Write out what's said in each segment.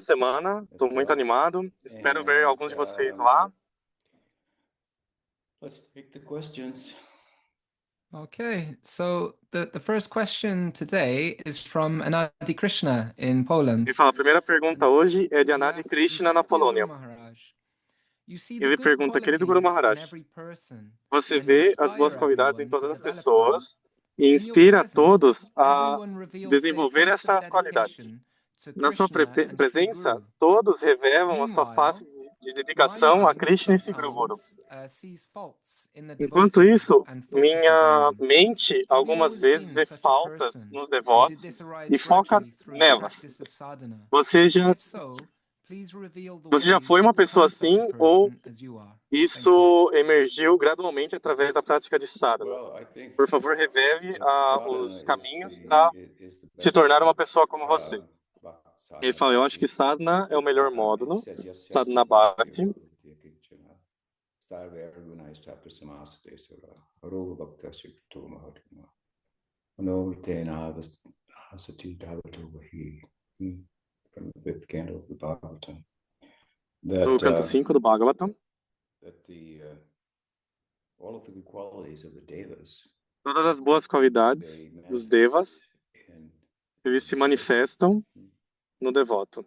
semana. Estou muito animado. Espero ver alguns de vocês lá. Let's take the questions. Okay, so the first question today is from Anadi Krishna in Poland. Ele fala, a primeira pergunta hoje é de Anadi Krishna, na Polônia. Ele pergunta, querido Guru Maharaj, você vê as boas qualidades em todas as pessoas e inspira a todos a desenvolver essas qualidades. Na sua presença, todos revelam a sua face de dedicação a Krishna e Siguru Guru. Enquanto isso, minha mente algumas vezes vê faltas nos devotos e foca nelas. Você já foi uma pessoa assim ou isso emergiu gradualmente através da prática de sadhana? Por favor, revele os caminhos para se tornar uma pessoa como você. Ele fala, eu acho que sadhana é o melhor módulo, sadhana bhakti. Do canto 5 do Bhagavatam. Todas as boas qualidades dos devas, eles se manifestam no devoto.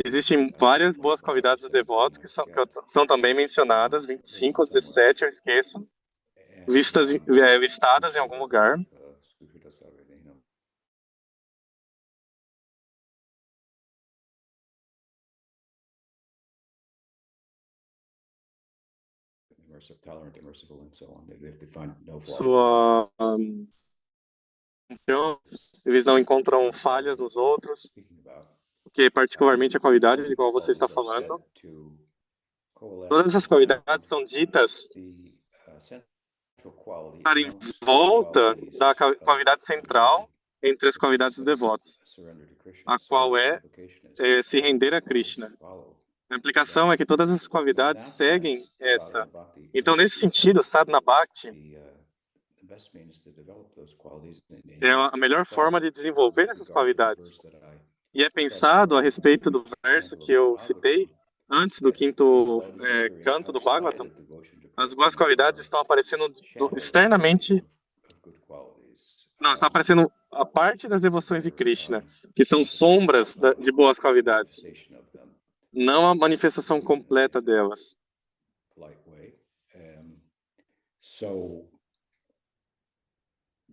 Existem várias boas qualidades dos devotos que são também mencionadas, 25 ou 17, eu esqueço, listadas em algum lugar. Eles não encontram falhas nos outros, que particularmente a qualidade de qual você está falando. Todas essas qualidades são ditas estar em volta da qualidade central entre as qualidades dos devotos, a qual é se render a Krishna. A implicação é que todas essas qualidades seguem essa. Então, nesse sentido, sadhana bhakti é a melhor forma de desenvolver essas qualidades. E é pensado a respeito do verso que eu citei antes do quinto canto do Bhagavatam. As boas qualidades estão aparecendo externamente. Não, está aparecendo a parte das devoções de Krishna, que são sombras de boas qualidades, não a manifestação completa delas.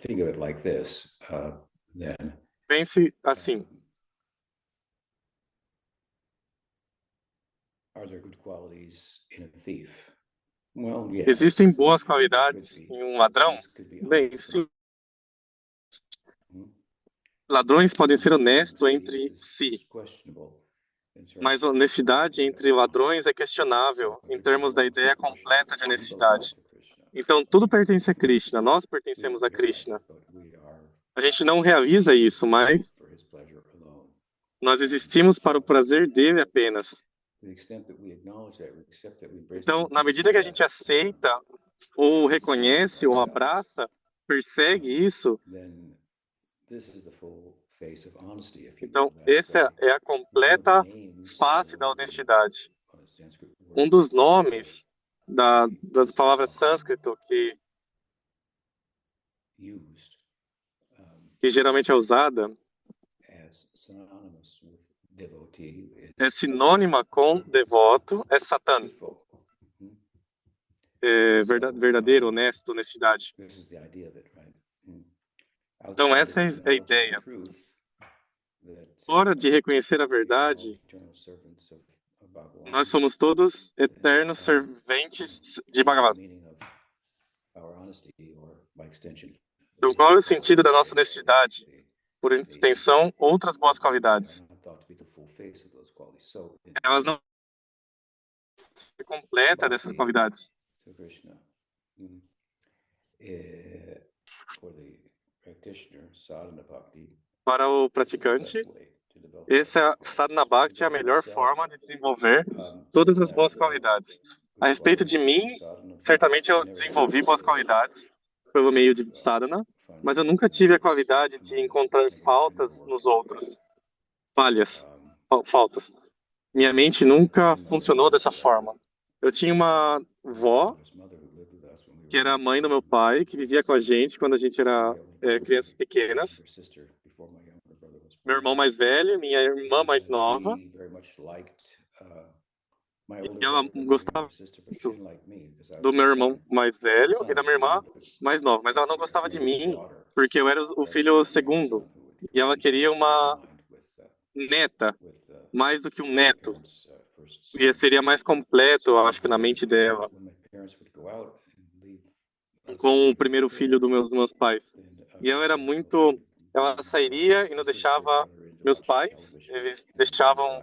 Think of it like this, then. Pense assim. Are there good qualities in a thief? Well, yes. Existem boas qualidades em um ladrão? Bem, sim. Ladrões podem ser honestos entre si, mas a honestidade entre ladrões é questionável em termos da ideia completa de honestidade. Então, tudo pertence a Krishna, nós pertencemos a Krishna. A gente não realiza isso, mas nós existimos para o prazer dele apenas. Então, na medida que a gente aceita, ou reconhece, ou abraça, persegue isso, então essa é a completa face da honestidade. Um dos nomes das palavras sânscrito que geralmente é usada é sinônima com devoto, é Satan. É verdadeiro, honesto, honestidade. Então essa é a ideia. Hora de reconhecer a verdade, nós somos todos eternos serventes de Bhagavan. Então, qual é o sentido da nossa honestidade? Por extensão, outras boas qualidades. Elas não são completa dessas qualidades. Para o praticante, essa sadhana bhakti é a melhor forma de desenvolver todas as boas qualidades. A respeito de mim, certamente eu desenvolvi boas qualidades pelo meio de sadhana, mas eu nunca tive a qualidade de encontrar faltas nos outros. Falhas, faltas. Minha mente nunca funcionou dessa forma. Eu tinha uma vó, que era a mãe do meu pai, que vivia com a gente quando a gente era crianças pequenas. Meu irmão mais velho, minha irmã mais nova. E ela gostava muito do meu irmão mais velho e da minha irmã mais nova, mas ela não gostava de mim porque eu era o filho segundo e ela queria uma neta mais do que um neto. E seria mais completo, eu acho que na mente dela, com o primeiro filho dos meus pais. E ela era muito, ela sairia e não deixava meus pais, eles deixavam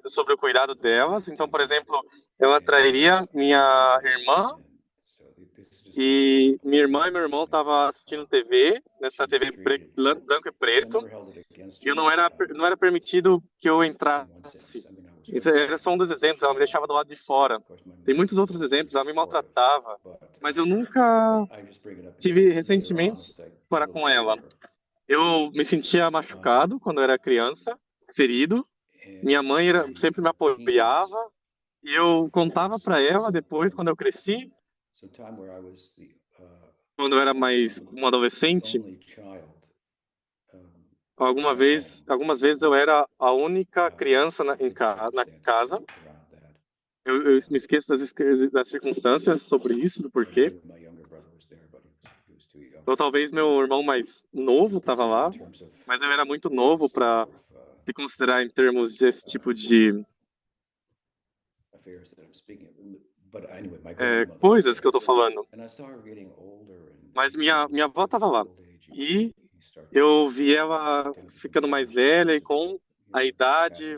sobre o cuidado delas. Então, por exemplo, ela trairia minha irmã e minha irmã e meu irmão estavam assistindo TV, nessa TV branco e preto, e eu não era permitido que eu entrasse. Isso era só um dos exemplos, ela me deixava do lado de fora. Tem muitos outros exemplos, ela me maltratava, mas eu nunca tive ressentimentos para com ela. Eu me sentia machucado quando eu era criança, ferido. Minha mãe sempre me apoiava e eu contava para ela depois, quando eu cresci, quando eu era mais um adolescente, algumas vezes eu era a única criança na casa. Eu me esqueço das circunstâncias sobre isso, do porquê. Ou talvez meu irmão mais novo estava lá, mas eu era muito novo para se considerar em termos desse tipo de coisas que eu tô falando. Mas minha avó estava lá. E eu vi ela ficando mais velha e com a idade,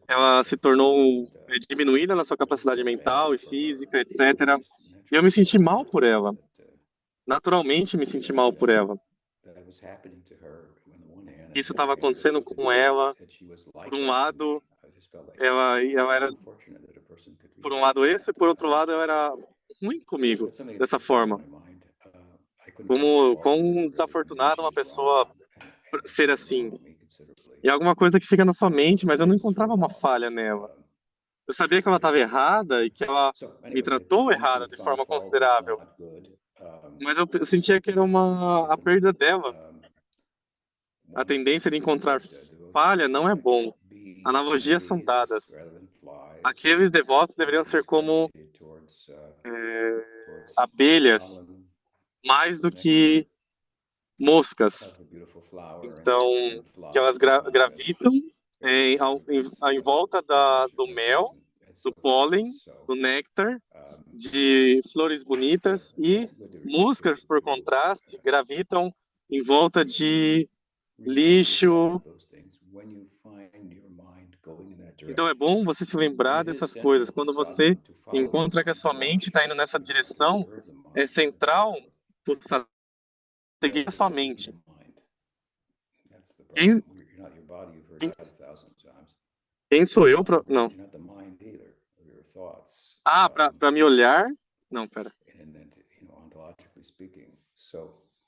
ela se tornou diminuída na sua capacidade mental e física, etc. E eu me senti mal por ela. Naturalmente me senti mal por ela. Isso estava acontecendo com ela. Por um lado, ela era, por um lado esse, por outro lado, ela era ruim comigo, dessa forma. Como quão desafortunada uma pessoa ser assim. E é alguma coisa que fica na sua mente, mas eu não encontrava uma falha nela. Eu sabia que ela estava errada e que ela me tratou errada de forma considerável. Mas eu sentia que era a perda dela. A tendência de encontrar falha não é bom. Analogias são dadas. Aqueles devotos deveriam ser como abelhas, mais do que moscas. Então, que elas gravitam em volta do mel, do pólen, do néctar, de flores bonitas, e moscas, por contraste, gravitam em volta de lixo. Então é bom você se lembrar dessas coisas. Quando você encontra que a sua mente está indo nessa direção, é central você seguir a sua mente. Quem, quem sou eu para... Não. Ah, para me olhar? Não, pera.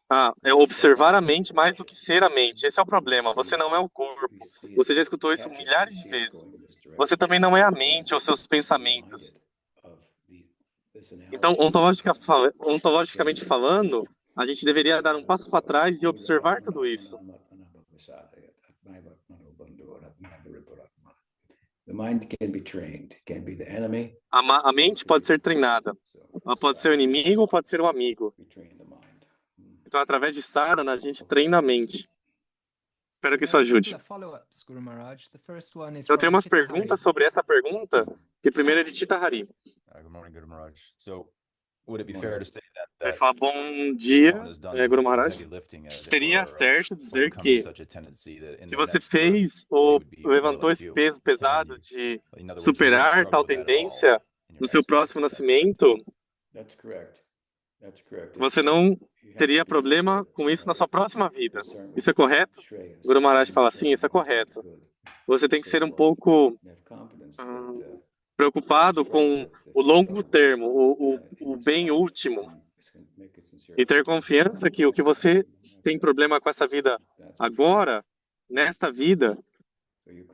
Ah, é observar a mente mais do que ser a mente. Esse é o problema. Você não é o corpo. Você já escutou isso milhares de vezes. Você também não é a mente ou seus pensamentos. Então, ontologicamente falando, a gente deveria dar um passo para trás e observar tudo isso. A mente pode ser treinada. Ela pode ser o inimigo ou pode ser um amigo. Então, através de sadhana, a gente treina a mente. Espero que isso ajude. Eu tenho umas perguntas sobre essa pergunta, que primeiro é de Tita Hari. Good morning, Guru Maharaj. So, would it be fair to say Ele fala, bom dia, Guru Maharaj. Seria certo dizer que se você fez ou levantou esse peso pesado de superar tal tendência no seu próximo nascimento, você não teria problema com isso na sua próxima vida. Isso é correto? O Guru Maharaj fala, sim, isso é correto. Você tem que ser um pouco preocupado com o longo termo, o bem último. E ter confiança que o que você tem problema com essa vida agora, nesta vida,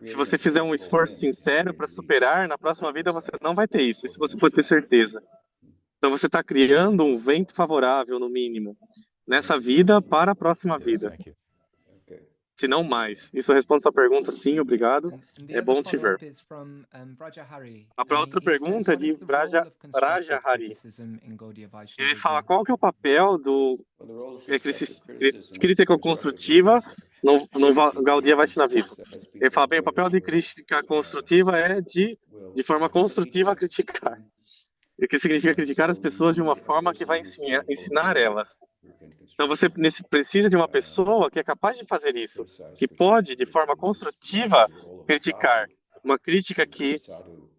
se você fizer um esforço sincero para superar, na próxima vida você não vai ter isso. Isso você pode ter certeza. Então você está criando um vento favorável, no mínimo, nessa vida para a próxima Yes, vida, thank you. se não mais. Isso responde sua pergunta, sim, obrigado. And the É other bom te ver. follow-up is from Vraja Hari. A outra He says, pergunta é what de is the role of constructive Raja Hari. criticism in Gaudiya Ele fala Vaishnavism? qual que é o papel do crítica construtiva no Gaudiya Vaishnavismo. Ele fala bem, o papel de crítica construtiva é de forma construtiva criticar. O que significa criticar as pessoas de uma forma que vai ensinar elas. Então você precisa de uma pessoa que é capaz de fazer isso, que pode, de forma construtiva, criticar. Uma crítica que,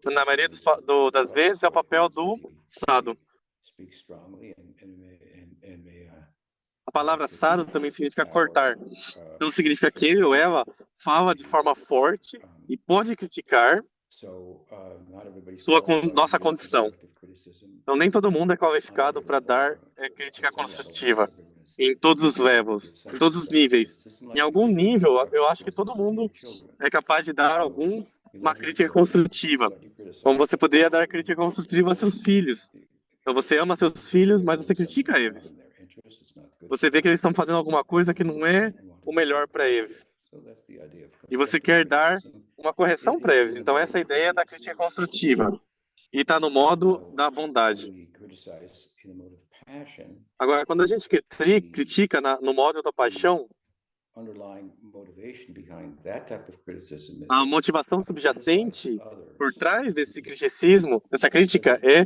na maioria das vezes, é o papel do sadhu. A palavra sadhu também significa cortar. Então significa que ele ou ela fala de forma forte e pode criticar nossa condição. Então nem todo mundo é qualificado para dar crítica construtiva em todos os levels, em todos os níveis. Em algum nível, eu acho que todo mundo é capaz de dar uma crítica construtiva. Como você poderia dar crítica construtiva a seus filhos. Então você ama seus filhos, mas você critica eles. Você vê que eles estão fazendo alguma coisa que não é o melhor para eles. E você quer dar uma correção para eles. Então essa é a ideia da crítica construtiva. E está no modo da bondade. Agora, quando a gente critica no modo da paixão, a motivação subjacente por trás desse criticismo, dessa crítica, é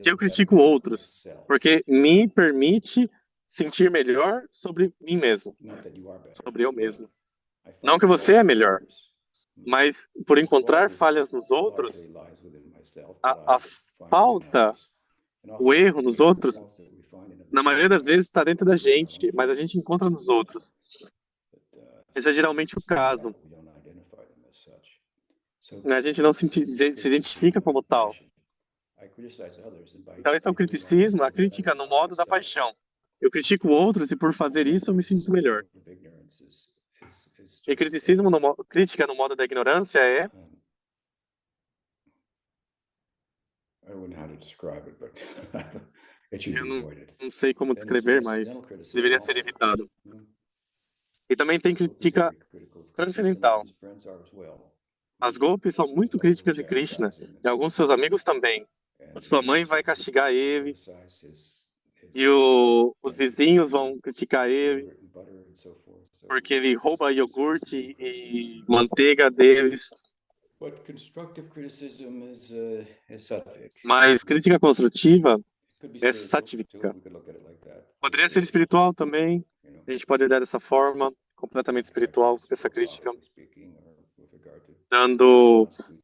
que eu critico outros, porque me permite sentir melhor sobre mim mesmo, sobre eu mesmo. Não que você é melhor, mas por encontrar falhas nos outros, a falta, o erro nos outros, na maioria das vezes está dentro da gente, mas a gente encontra nos outros. Esse é geralmente o caso. A gente não se identifica como tal. Então esse é o criticismo, a crítica no modo da paixão. Eu critico outros e por fazer isso eu me sinto melhor. E crítica no modo da ignorância é... Eu não sei como descrever, mas deveria ser evitado. E também tem crítica transcendental. As golpes são muito críticas de Krishna, e alguns de seus amigos também. A sua mãe vai castigar ele, e os vizinhos vão criticar ele, porque ele rouba iogurte e manteiga deles. Mas crítica construtiva é satvítica. Poderia ser espiritual também. A gente pode olhar dessa forma, completamente espiritual, essa crítica.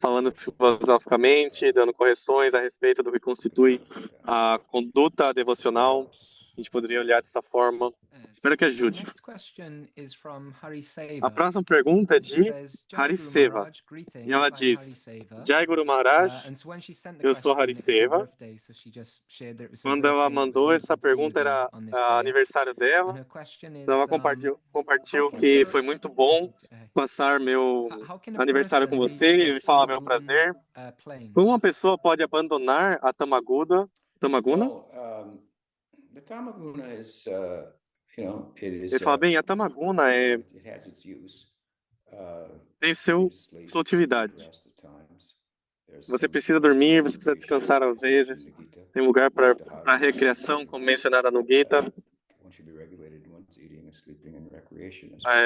Falando filosoficamente, dando correções a respeito do que constitui a conduta devocional. A gente poderia olhar dessa forma. Espero que ajude. A próxima pergunta é de Hariseva. E ela diz: Jai Guru Maharaj, eu sou Hariseva. Quando ela mandou essa pergunta, era aniversário dela. Então ela compartilhou que foi muito bom passar meu aniversário com você e falar meu prazer. Como uma pessoa pode abandonar a Tamaguna? Ele fala bem, a Tamaguna tem sua utilidade. Você precisa dormir, você precisa descansar às vezes. Tem lugar para recreação, como mencionada no Gita.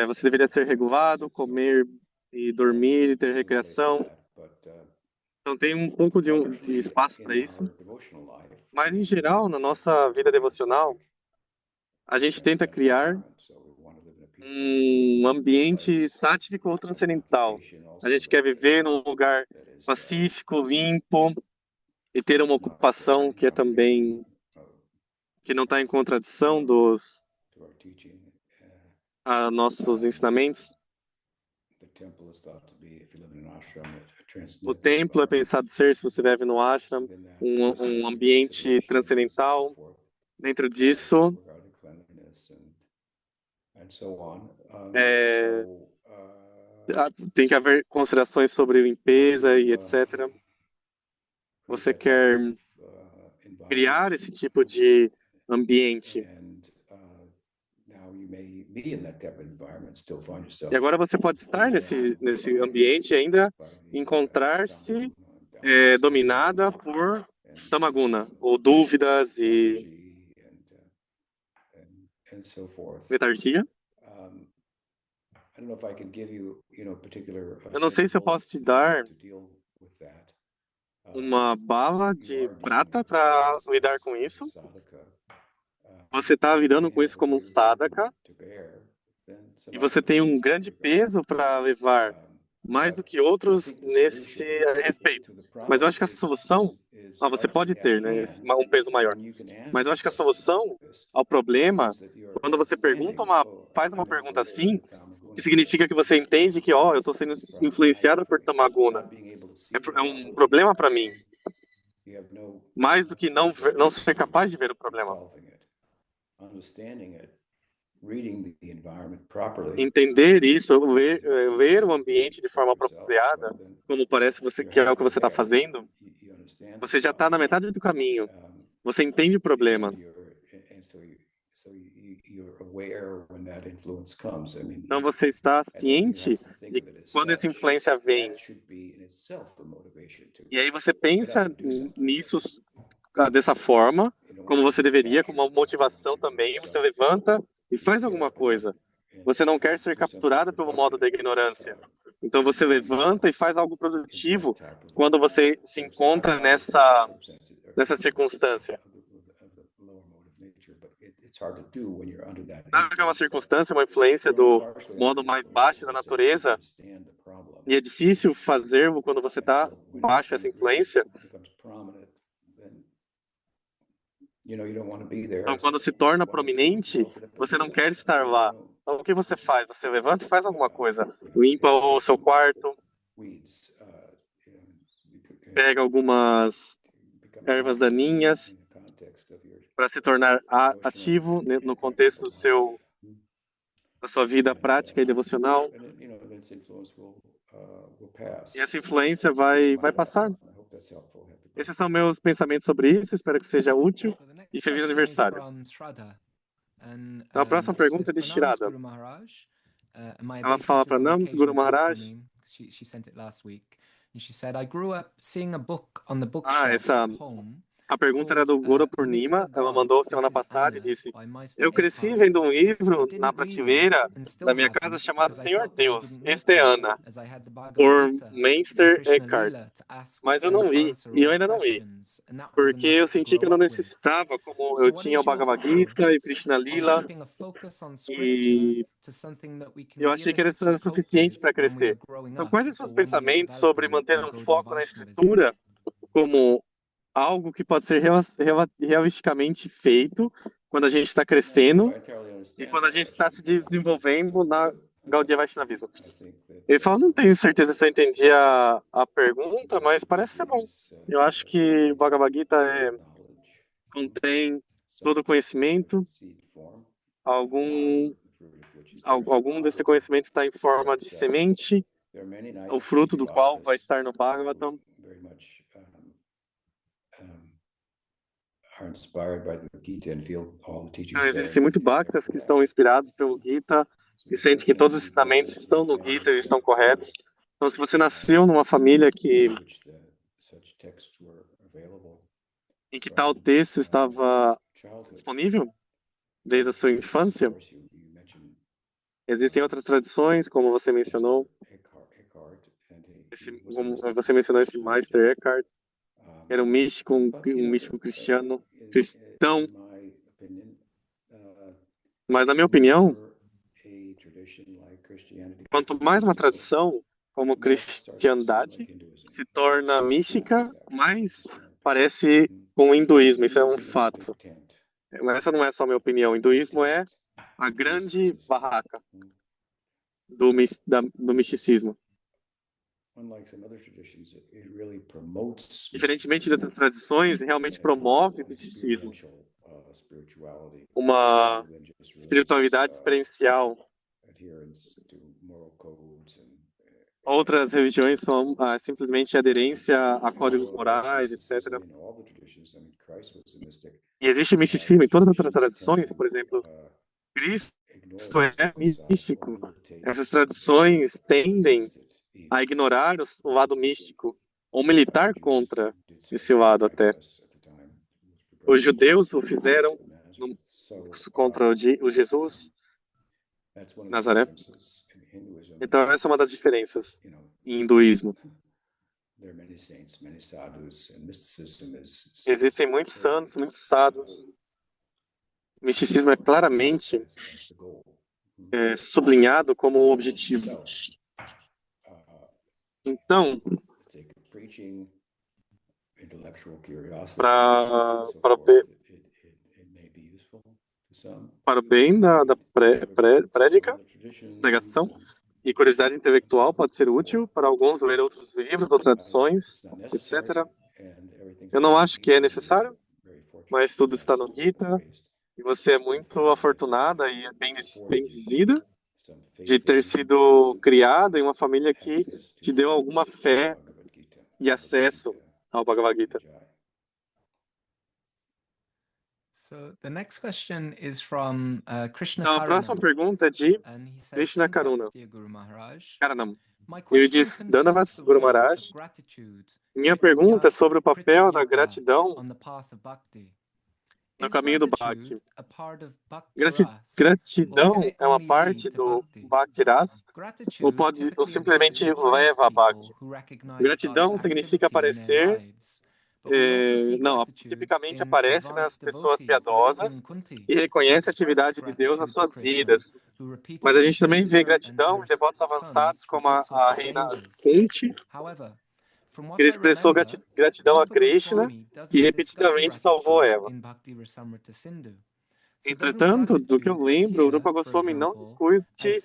Você deveria ser regulado, comer e dormir, e ter recreação. Então tem um pouco de espaço para isso. Mas em geral, na nossa vida devocional, a gente tenta criar um ambiente sático ou transcendental. A gente quer viver num lugar pacífico, limpo e ter uma ocupação que é também que não está em contradição a nossos ensinamentos. O templo é pensado ser, se você vive no ashram, um ambiente transcendental. Dentro disso, tem que haver considerações sobre limpeza e etc. Você quer criar esse tipo de ambiente. E agora você pode estar nesse ambiente e ainda encontrar-se dominada por tamaguna, ou dúvidas e letargia. Eu não sei se eu posso te dar uma bala de prata para lidar com isso. Você está lidando com isso como um sadhaka e você tem um grande peso para levar, mais do que outros nesse respeito. Mas eu acho que a solução, você pode ter, né, um peso maior. Mas eu acho que a solução ao problema, quando você faz uma pergunta assim, que significa que você entende que, eu estou sendo influenciada por tamaguna. É um problema para mim, mais do que não ser capaz de ver o problema. Entender isso, ler o ambiente de forma apropriada, como parece que é o que você está fazendo, você já está na metade do caminho. Você entende o problema. Então você está ciente de quando essa influência vem. E aí você pensa nisso dessa forma, como você deveria, como uma motivação também. Você levanta e faz alguma coisa. Você não quer ser capturada pelo modo da ignorância. Então você levanta e faz algo produtivo quando você se encontra nessa circunstância. Sabe que é uma circunstância, uma influência do modo mais baixo da natureza? E é difícil fazê-lo quando você está baixo dessa influência? Então, quando se torna prominente, você não quer estar lá. Então, o que você faz? Você levanta e faz alguma coisa. Limpa o seu quarto, pega algumas ervas daninhas para se tornar ativo no contexto da sua vida prática e devocional. E essa influência vai passar. Esses são meus pensamentos sobre isso. Espero que seja útil. E feliz aniversário. Então, a próxima pergunta é de Shraddha. Ela fala para Nams Guru Maharaj. A pergunta era do Guru Purnima. Ela mandou semana passada e disse: eu cresci vendo um livro na prateleira da minha casa chamado Senhor Deus, este é Ana, por Meister Eckhart. Mas eu não li, e eu ainda não li, porque eu senti que eu não necessitava, como eu tinha o Bhagavad Gita e Krishna Lila, e eu achei que era suficiente para crescer. Então, quais são os seus pensamentos sobre manter um foco na escritura como algo que pode ser realisticamente feito quando a gente está crescendo e quando a gente está se desenvolvendo na Gaudiya Vaishnavismo? Ele fala, não tenho certeza se eu entendi a pergunta, mas parece ser bom. Eu acho que o Bhagavad Gita contém todo o conhecimento, algum desse conhecimento está em forma de semente, o fruto do qual vai estar no Bhagavatam. Então, existem muitos bhaktas que estão inspirados pelo Gita e sentem que todos os ensinamentos estão no Gita e estão corretos. Então, se você nasceu numa família em que tal texto estava disponível desde a sua infância, existem outras tradições, como você mencionou. Como você mencionou esse Meister Eckhart, era um místico cristão. Mas, na minha opinião, quanto mais uma tradição como cristandade se torna mística, mais parece com o hinduísmo. Isso é um fato. Mas essa não é só a minha opinião. O hinduísmo é a grande barraca do misticismo. Diferentemente de outras tradições, realmente promove o misticismo. uma espiritualidade experiencial. Outras religiões são simplesmente aderência a códigos morais, etc. E existe misticismo em todas as outras tradições, por exemplo, Cristo é místico. Essas tradições tendem a ignorar o lado místico, ou militar contra esse lado até. Os judeus o fizeram contra o Jesus Nazaré. Então essa é uma das diferenças em hinduísmo. Existem muitos santos, muitos sadhus. O misticismo é claramente sublinhado como objetivo. Então, para o bem da pregação e curiosidade intelectual pode ser útil para alguns ler outros livros ou tradições, etc. Eu não acho que é necessário, mas tudo está no Gita e você é muito afortunada e bendizida de ter sido criada em uma família que te deu alguma fé e acesso ao Bhagavad Gita. So the next question is from Krishna Então, a próxima pergunta é de Krishna Karanam. Ele diz, Dandavats Guru Maharaj, minha pergunta é sobre o papel da gratidão no caminho do Bhakti. Gratidão é uma parte do Bhakti Ras ou simplesmente leva a Bhakti? Gratidão significa aparecer, tipicamente aparece nas pessoas piedosas e reconhece a atividade de Deus nas suas vidas. Mas a gente também vê gratidão em devotos avançados como a reina Kunti, que expressou gratidão a Krishna e repetidamente salvou ela. Entretanto, do que eu lembro, o Rupa Goswami não discute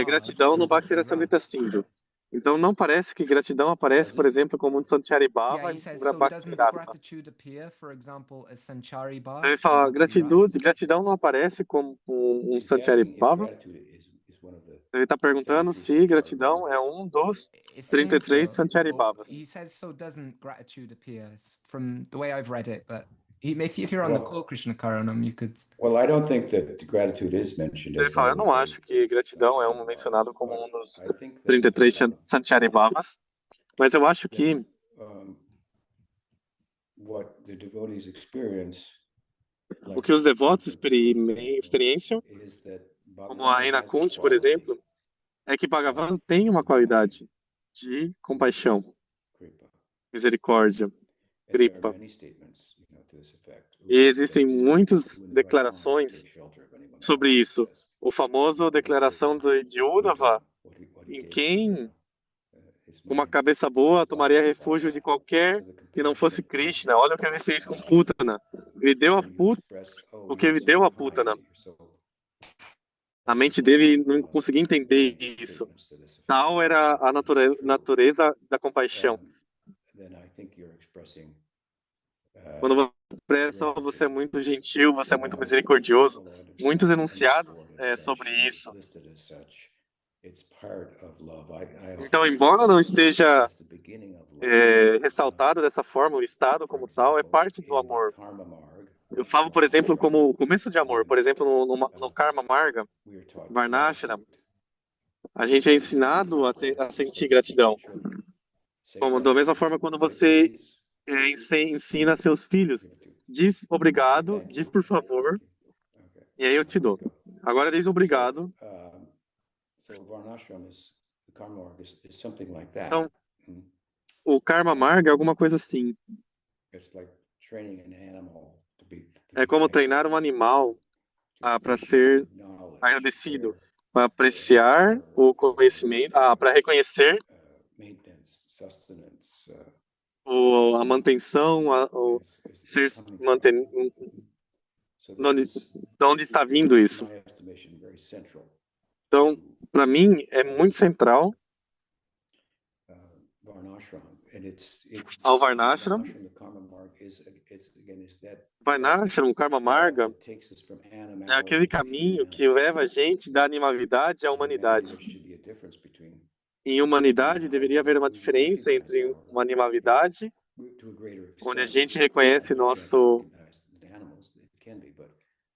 gratidão no Bhakti Rasamrita Sindhu. Então não parece que gratidão aparece, por exemplo, como um Sanchari Bhava em Bhakti Rasa. Ele fala, gratidão não aparece como um Sanchari Bhava. Ele está perguntando se gratidão é um dos 33 Sanchari Bhavas. He says so doesn't gratitude appear from the way I've read it, but if you're on the call, Krishna Karanam, you could. Well, I don't think that gratitude is mentioned. Ele fala, eu não acho que gratidão é mencionado como um dos 33 Sanchari Bhavas, mas eu acho que o que os devotos experienciam, como a Reina Kunti, por exemplo, é que Bhagavan tem uma qualidade de compaixão, misericórdia, kripa. E existem muitas declarações sobre isso. O famoso declaração de Uddhava, em quem uma cabeça boa tomaria refúgio de qualquer que não fosse Krishna. Olha o que ele fez com Putana. Ele deu o que ele deu a Putana. A mente dele não conseguia entender isso. Tal era a natureza da compaixão. Quando você expressa, você é muito gentil, você é muito misericordioso. Muitos enunciados sobre isso. Então, embora não esteja ressaltado dessa forma, o estado como tal é parte do amor. Eu falo, por exemplo, como o começo de amor. Por exemplo, no Karma Marga, Varnashram, a gente é ensinado a sentir gratidão. Como, da mesma forma, quando você ensina seus filhos, diz obrigado, diz por favor, e aí eu te dou. Agora diz obrigado. Então, o Karma Marga é alguma coisa assim. É como treinar um animal para ser agradecido, para apreciar o conhecimento, para reconhecer a manutenção, ser de onde está vindo isso. Então, para mim, é muito central ao Varnashram. Varnashram, o Karma Marga, é aquele caminho que leva a gente da animalidade à humanidade. Em humanidade, deveria haver uma diferença entre uma animalidade, onde a gente reconhece nosso...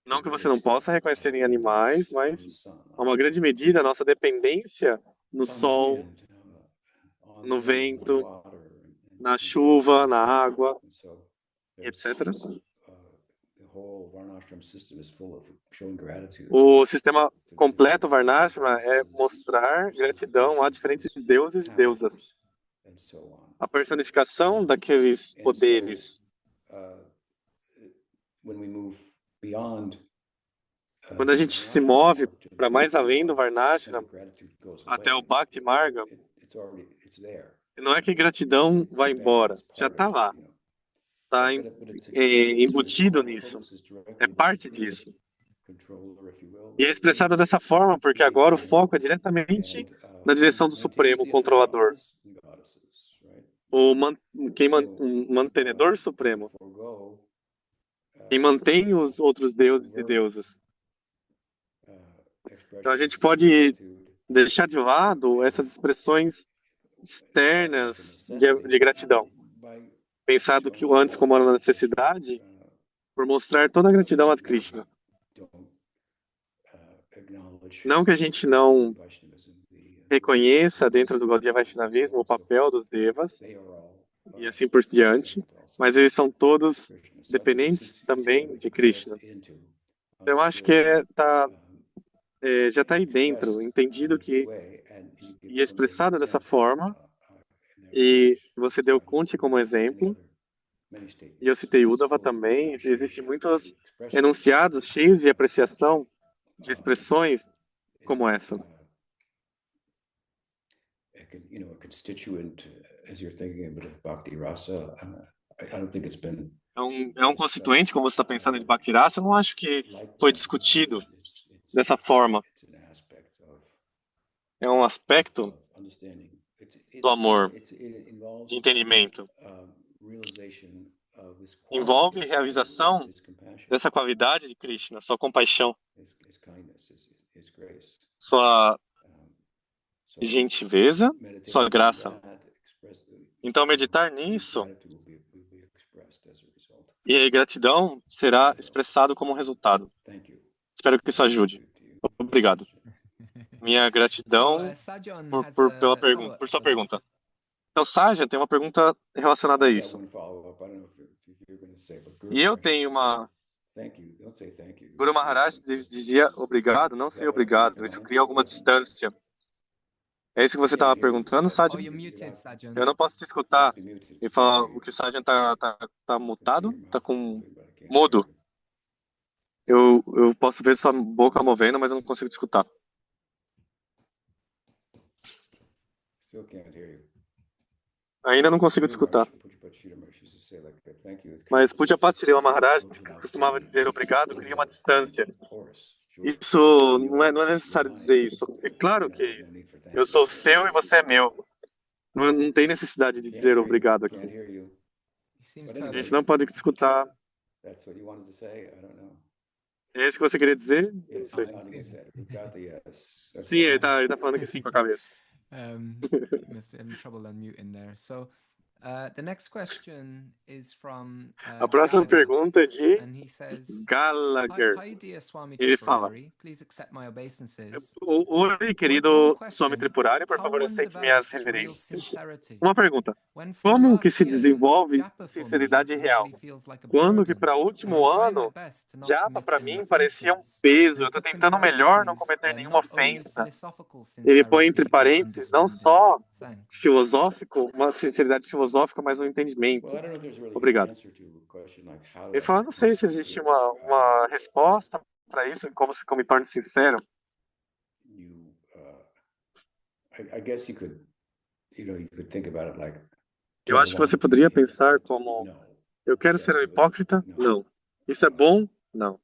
Não que você não possa reconhecer em animais, mas, a uma grande medida, a nossa dependência no sol, no vento, na chuva, na água, etc. O sistema completo Varnashram é mostrar gratidão a diferentes deuses e deusas. A personificação daqueles poderes. Quando a gente se move para mais além do Varnashram, até o Bhakti Marga, não é que gratidão vai embora, já está lá. Está embutido nisso. É parte disso. E é expressado dessa forma porque agora o foco é diretamente na direção do Supremo Controlador. Um mantenedor supremo. Quem mantém os outros deuses e deusas. Então a gente pode deixar de lado essas expressões externas de gratidão. Pensado que o antes como uma necessidade, por mostrar toda a gratidão a Krishna. Não que a gente não reconheça dentro do Gaudiya Vaishnavismo o papel dos devas e assim por diante, mas eles são todos dependentes também de Krishna. Então, eu acho que já está aí dentro, entendido que e expressado dessa forma, e você deu Kunti como exemplo, e eu citei Uddhava também, existem muitos enunciados cheios de apreciação de expressões como essa. É um constituinte, como você está pensando, de Bhakti Rasa, eu não acho que foi discutido dessa forma. É um aspecto do amor, de entendimento. Envolve realização dessa qualidade de Krishna, sua compaixão, sua gentileza, sua graça. Então, meditar nisso e a gratidão será expressado como resultado. Espero que isso ajude. Obrigado. Minha gratidão por sua pergunta. Então, Saja tem uma pergunta relacionada a isso. E eu tenho uma... Guru Maharaj dizia obrigado, não sei obrigado. Isso cria alguma distância. É isso que você estava perguntando, Saja? Eu não posso te escutar e falar o que o Saja tá mutado, tá com mudo. Eu posso ver sua boca movendo, mas eu não consigo te escutar. Ainda não consigo te escutar. Mas Pujapata Srila Maharaj costumava dizer obrigado, cria uma distância. Isso não é necessário dizer isso. É claro que é isso. Eu sou seu e você é meu. Não tem necessidade de dizer obrigado aqui. A gente não pode escutar. É isso que você queria dizer? Não sei. Sim, ele tá falando que sim com a cabeça. Must be having trouble unmuting there. So, the next question is from a próxima Gallagher, pergunta é de and he says, Gallagher. Hi, dear Swami Ele fala: Tripurari, please accept my obeisances. Oi, querido Swami Tripurari, por favor, aceite minhas reverências. Uma pergunta: como que se desenvolve sinceridade real? Quando que para o último ano, japa para mim parecia um peso. Eu estou tentando melhor não cometer nenhuma ofensa. Ele põe entre parênteses não só filosófico, uma sinceridade filosófica, mas um entendimento. Obrigado. Ele fala: não sei se existe uma resposta para isso, como me torno sincero. Eu acho que você poderia pensar como: eu quero ser um hipócrita? Não. Isso é bom? Não.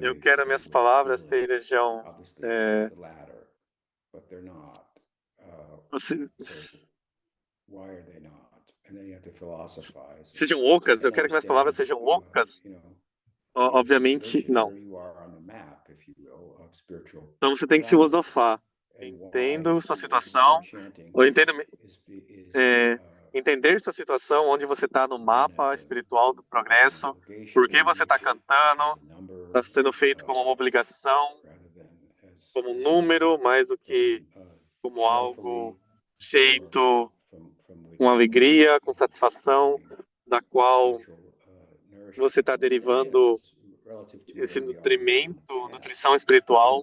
Eu quero minhas palavras sejam Você- Why are they not? And then you have to philosophize. Sejam ocas, eu quero que minhas palavras sejam ocas. Obviamente, não. Então você tem que filosofar. Entendo sua situação, ou entender sua situação, onde você está no mapa espiritual do progresso, por que você está cantando, está sendo feito como uma obrigação, como um número, mais do que como algo feito com alegria, com satisfação, da qual você está derivando esse nutrimento, nutrição espiritual,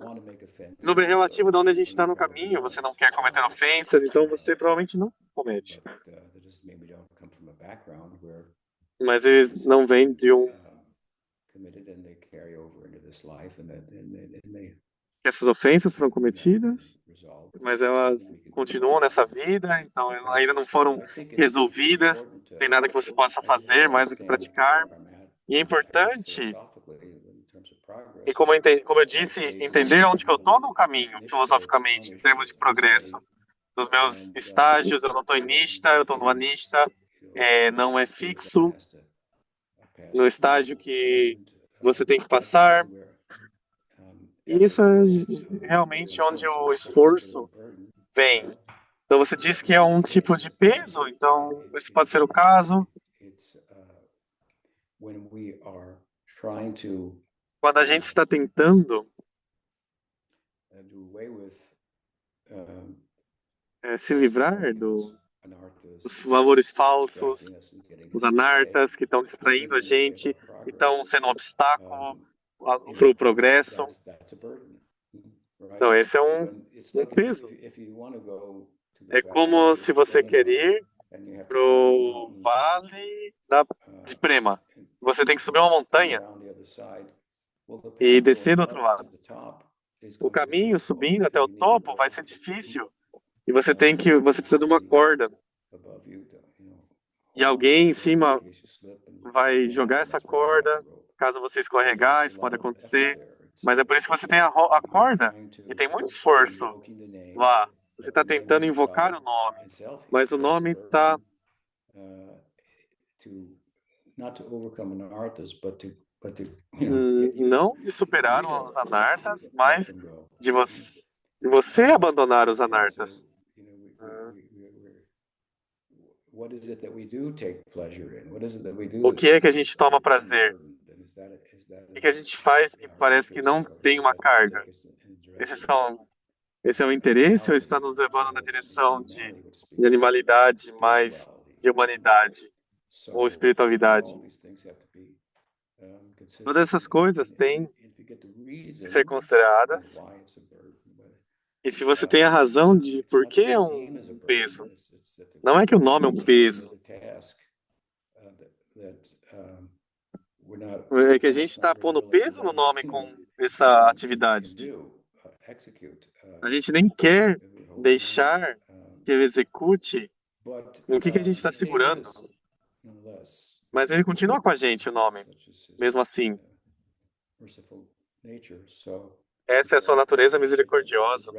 no relativo de onde a gente está no caminho. Você não quer cometer ofensas, então você provavelmente não comete. Mas eles não vêm de essas ofensas foram cometidas, mas elas continuam nessa vida, então elas ainda não foram resolvidas. Tem nada que você possa fazer mais do que praticar. E é importante, e como eu disse, entender onde que eu estou no caminho, filosoficamente, em termos de progresso. Nos meus estágios, eu não estou em Nishta, eu estou no Anishta, não é fixo, no estágio que você tem que passar. E isso é realmente onde o esforço vem. Então você diz que é um tipo de peso, então esse pode ser o caso. Quando a gente está tentando se livrar dos valores falsos, os anartas que estão distraindo a gente, que estão sendo um obstáculo para o progresso. Então, esse é um peso. É como se você quer ir para o Vale de Prema. Você tem que subir uma montanha e descer do outro lado. O caminho subindo até o topo vai ser difícil e você precisa de uma corda. E alguém em cima vai jogar essa corda. Caso você escorregar, isso pode acontecer. Mas é por isso que você tem a corda e tem muito esforço lá. Você está tentando invocar o nome, mas o nome está não de superar os anartas, mas de você abandonar os anartas. O que é que a gente toma prazer? O que a gente faz que parece que não tem uma carga? Esse é o interesse ou está nos levando na direção de animalidade mais de humanidade ou espiritualidade? Todas essas coisas têm que ser consideradas. E se você tem a razão de por que é um peso, não é que o nome é um peso. É que a gente está pondo peso no nome com essa atividade. A gente nem quer deixar que ele execute no que a gente está segurando. Mas ele continua com a gente, o nome, mesmo assim. Essa é a sua natureza misericordiosa.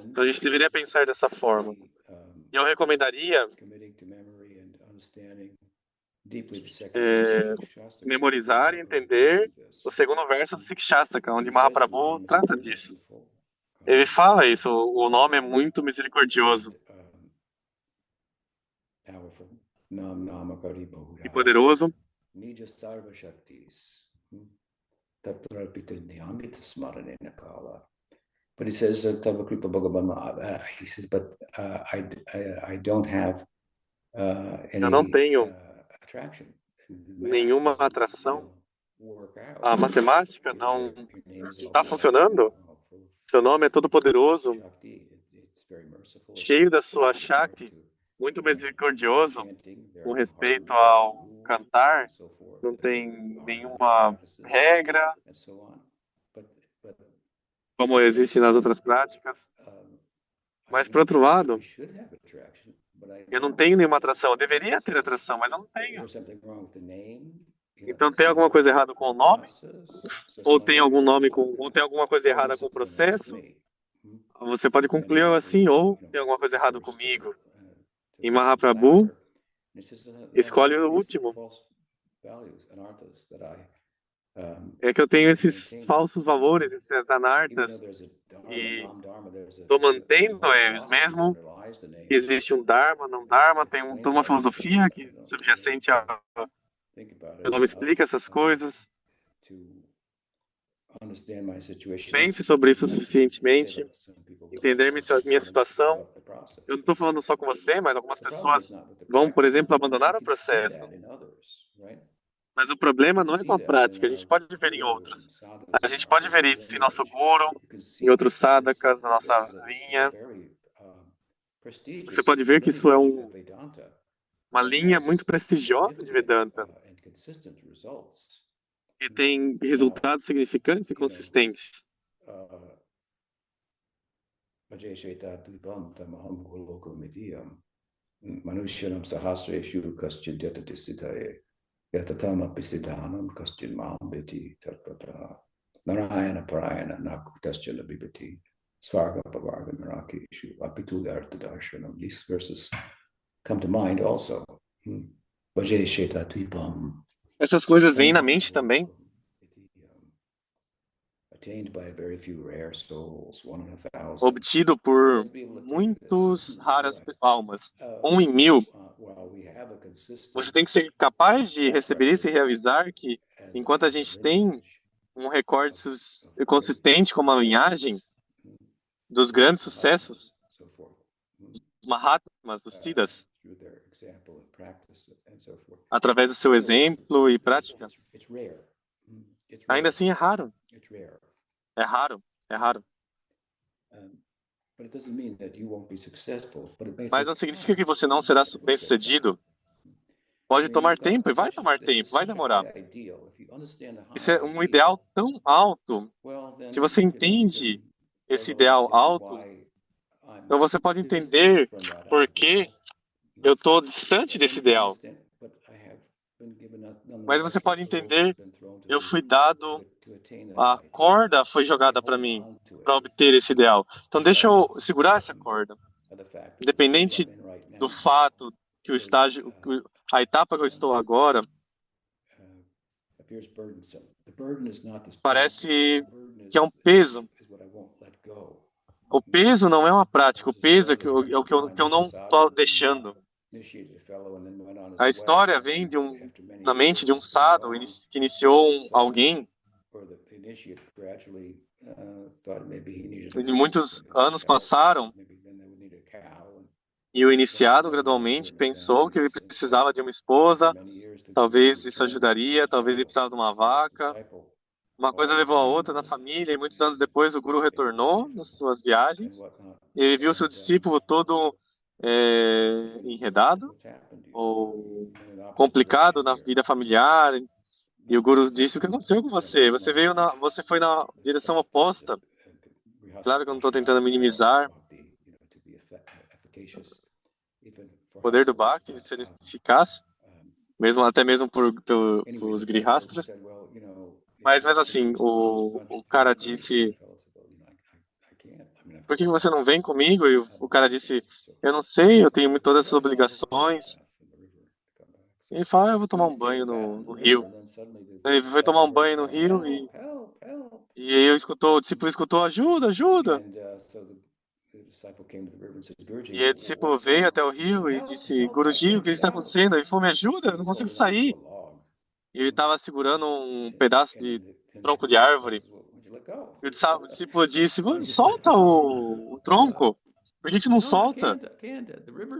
Então a gente deveria pensar dessa forma. E eu recomendaria memorizar e entender o segundo verso do Sikshastaka, onde Mahaprabhu trata disso. Ele fala isso, o nome é muito misericordioso e poderoso. But he says, but I don't have eu não tenho nenhuma atração. A matemática não está funcionando. Seu nome é todo poderoso, cheio da sua Shakti, muito misericordioso, com respeito ao cantar, não tem nenhuma regra, como existe nas outras práticas. Mas, por outro lado, eu não tenho nenhuma atração. Eu deveria ter atração, mas eu não tenho. Então, tem alguma coisa errada com o nome? Ou tem alguma coisa errada com o processo? você pode concluir assim, ou tem alguma coisa errada comigo. E Mahaprabhu escolhe o último. É que eu tenho esses falsos valores, esses anartas, e estou mantendo eles, mesmo que existe um Dharma, não Dharma, tem toda uma filosofia que subjacente a... Eu não me explico essas coisas. Pense sobre isso suficientemente, entender minha situação. Eu não estou falando só com você, mas algumas pessoas vão, por exemplo, abandonar o processo. Mas o problema não é com a prática, a gente pode ver em outros. A gente pode ver isso em nosso guru, em outros sadhakas, na nossa linha. Você pode ver que isso é uma linha muito prestigiosa de Vedanta, que tem resultados significantes e consistentes. Manushyanam sahasreshu kaschid yatati siddhaye yatatam apisiddhanam kaschid mam veti tatpata narayana parayana nakutascha bibhati svarga pavarga narakeshu apitu artadarshanam. These verses come to mind also. Vajesheta tvipam. Essas coisas vêm na mente também. Obtido por muitos raras almas, 1 em 1000. Você tem que ser capaz de receber isso e realizar que, enquanto a gente tem um recorde consistente como a linhagem dos grandes sucessos, dos Mahatmas, dos Siddhas, através do seu exemplo e prática, ainda assim é raro. É raro, é raro. Mas não significa que você não será bem-sucedido. Pode tomar tempo, e vai tomar tempo, vai demorar. Isso é um ideal tão alto. Se você entende esse ideal alto, então você pode entender por que eu estou distante desse ideal. Mas você pode entender, eu fui dado, a corda foi jogada para mim, para obter esse ideal. Então deixa eu segurar essa corda. Independente do fato que o estágio, a etapa que eu estou agora, parece que é um peso. O peso não é uma prática, o peso é o que eu não estou deixando. A história vem na mente de um sadhu que iniciou alguém e muitos anos passaram e o iniciado gradualmente pensou que ele precisava de uma esposa, talvez isso ajudaria, talvez ele precisava de uma vaca. Uma coisa levou a outra na família e muitos anos depois o guru retornou nas suas viagens e ele viu seu discípulo todo enredado ou complicado na vida familiar e o guru disse: o que aconteceu com você? Você foi na direção oposta. Claro que eu não estou tentando minimizar o poder do Bhakti de ser eficaz, até mesmo por os grihastras. Mas assim, o cara disse: por que você não vem comigo? E o cara disse: eu não sei, eu tenho todas essas obrigações. E ele fala: eu vou tomar um banho no rio. Ele foi tomar um banho no rio e aí o discípulo escutou: ajuda, ajuda. E aí o discípulo veio até o rio e disse: Guruji, o que está acontecendo? Ele falou: me ajuda, eu não consigo sair. E ele estava segurando um pedaço de tronco de árvore. E o discípulo disse: solta o tronco. Por que você não solta?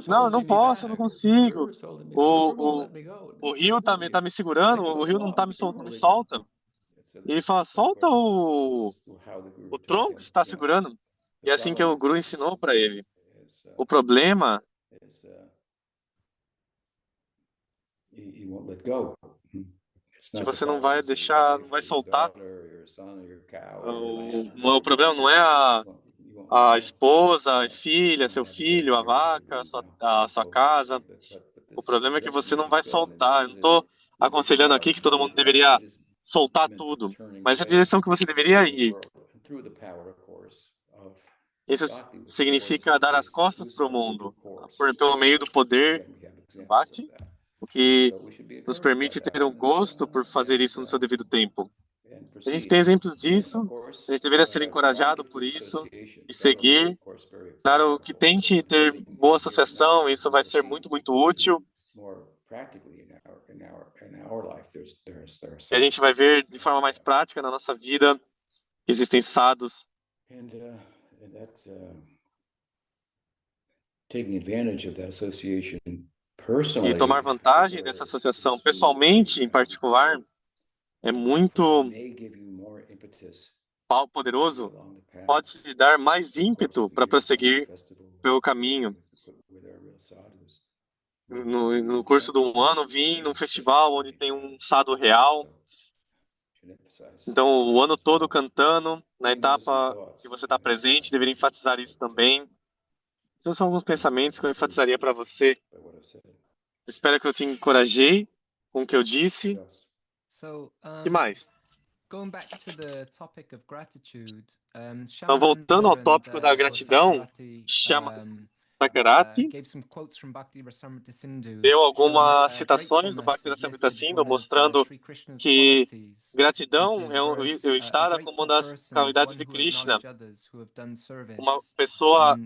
Não, eu não posso, eu não consigo. O rio tá me segurando, o rio não me solta. E ele fala: solta o tronco que você está segurando. E é assim que o guru ensinou para ele. O problema que você não vai deixar, não vai soltar. O problema não é a esposa, a filha, seu filho, a vaca, a sua casa. O problema é que você não vai soltar. Eu não estou aconselhando aqui que todo mundo deveria soltar tudo, mas é a direção que você deveria ir. Isso significa dar as costas para o mundo, pelo meio do poder do Bhakti, o que nos permite ter um gosto por fazer isso no seu devido tempo. A gente tem exemplos disso, a gente deveria ser encorajado por isso e seguir. Claro que tente ter boa associação, isso vai ser muito, muito útil. E a gente vai ver de forma mais prática na nossa vida que existem sadhus. E tomar vantagem dessa associação pessoalmente, em particular, é muito poderoso, pode te dar mais ímpeto para prosseguir pelo caminho. No curso de um ano, vim num festival onde tem um sadhu real. Então, o ano todo cantando, na etapa que você está presente, deveria enfatizar isso também. Esses são alguns pensamentos que eu enfatizaria para você. Espero que eu te encorajei com o que eu disse. E mais? Então, voltando ao tópico da gratidão, chama Sakarati deu algumas citações do Bhaktirasamrita Sindhu mostrando que gratidão é o estar como uma das qualidades de Krishna. Uma pessoa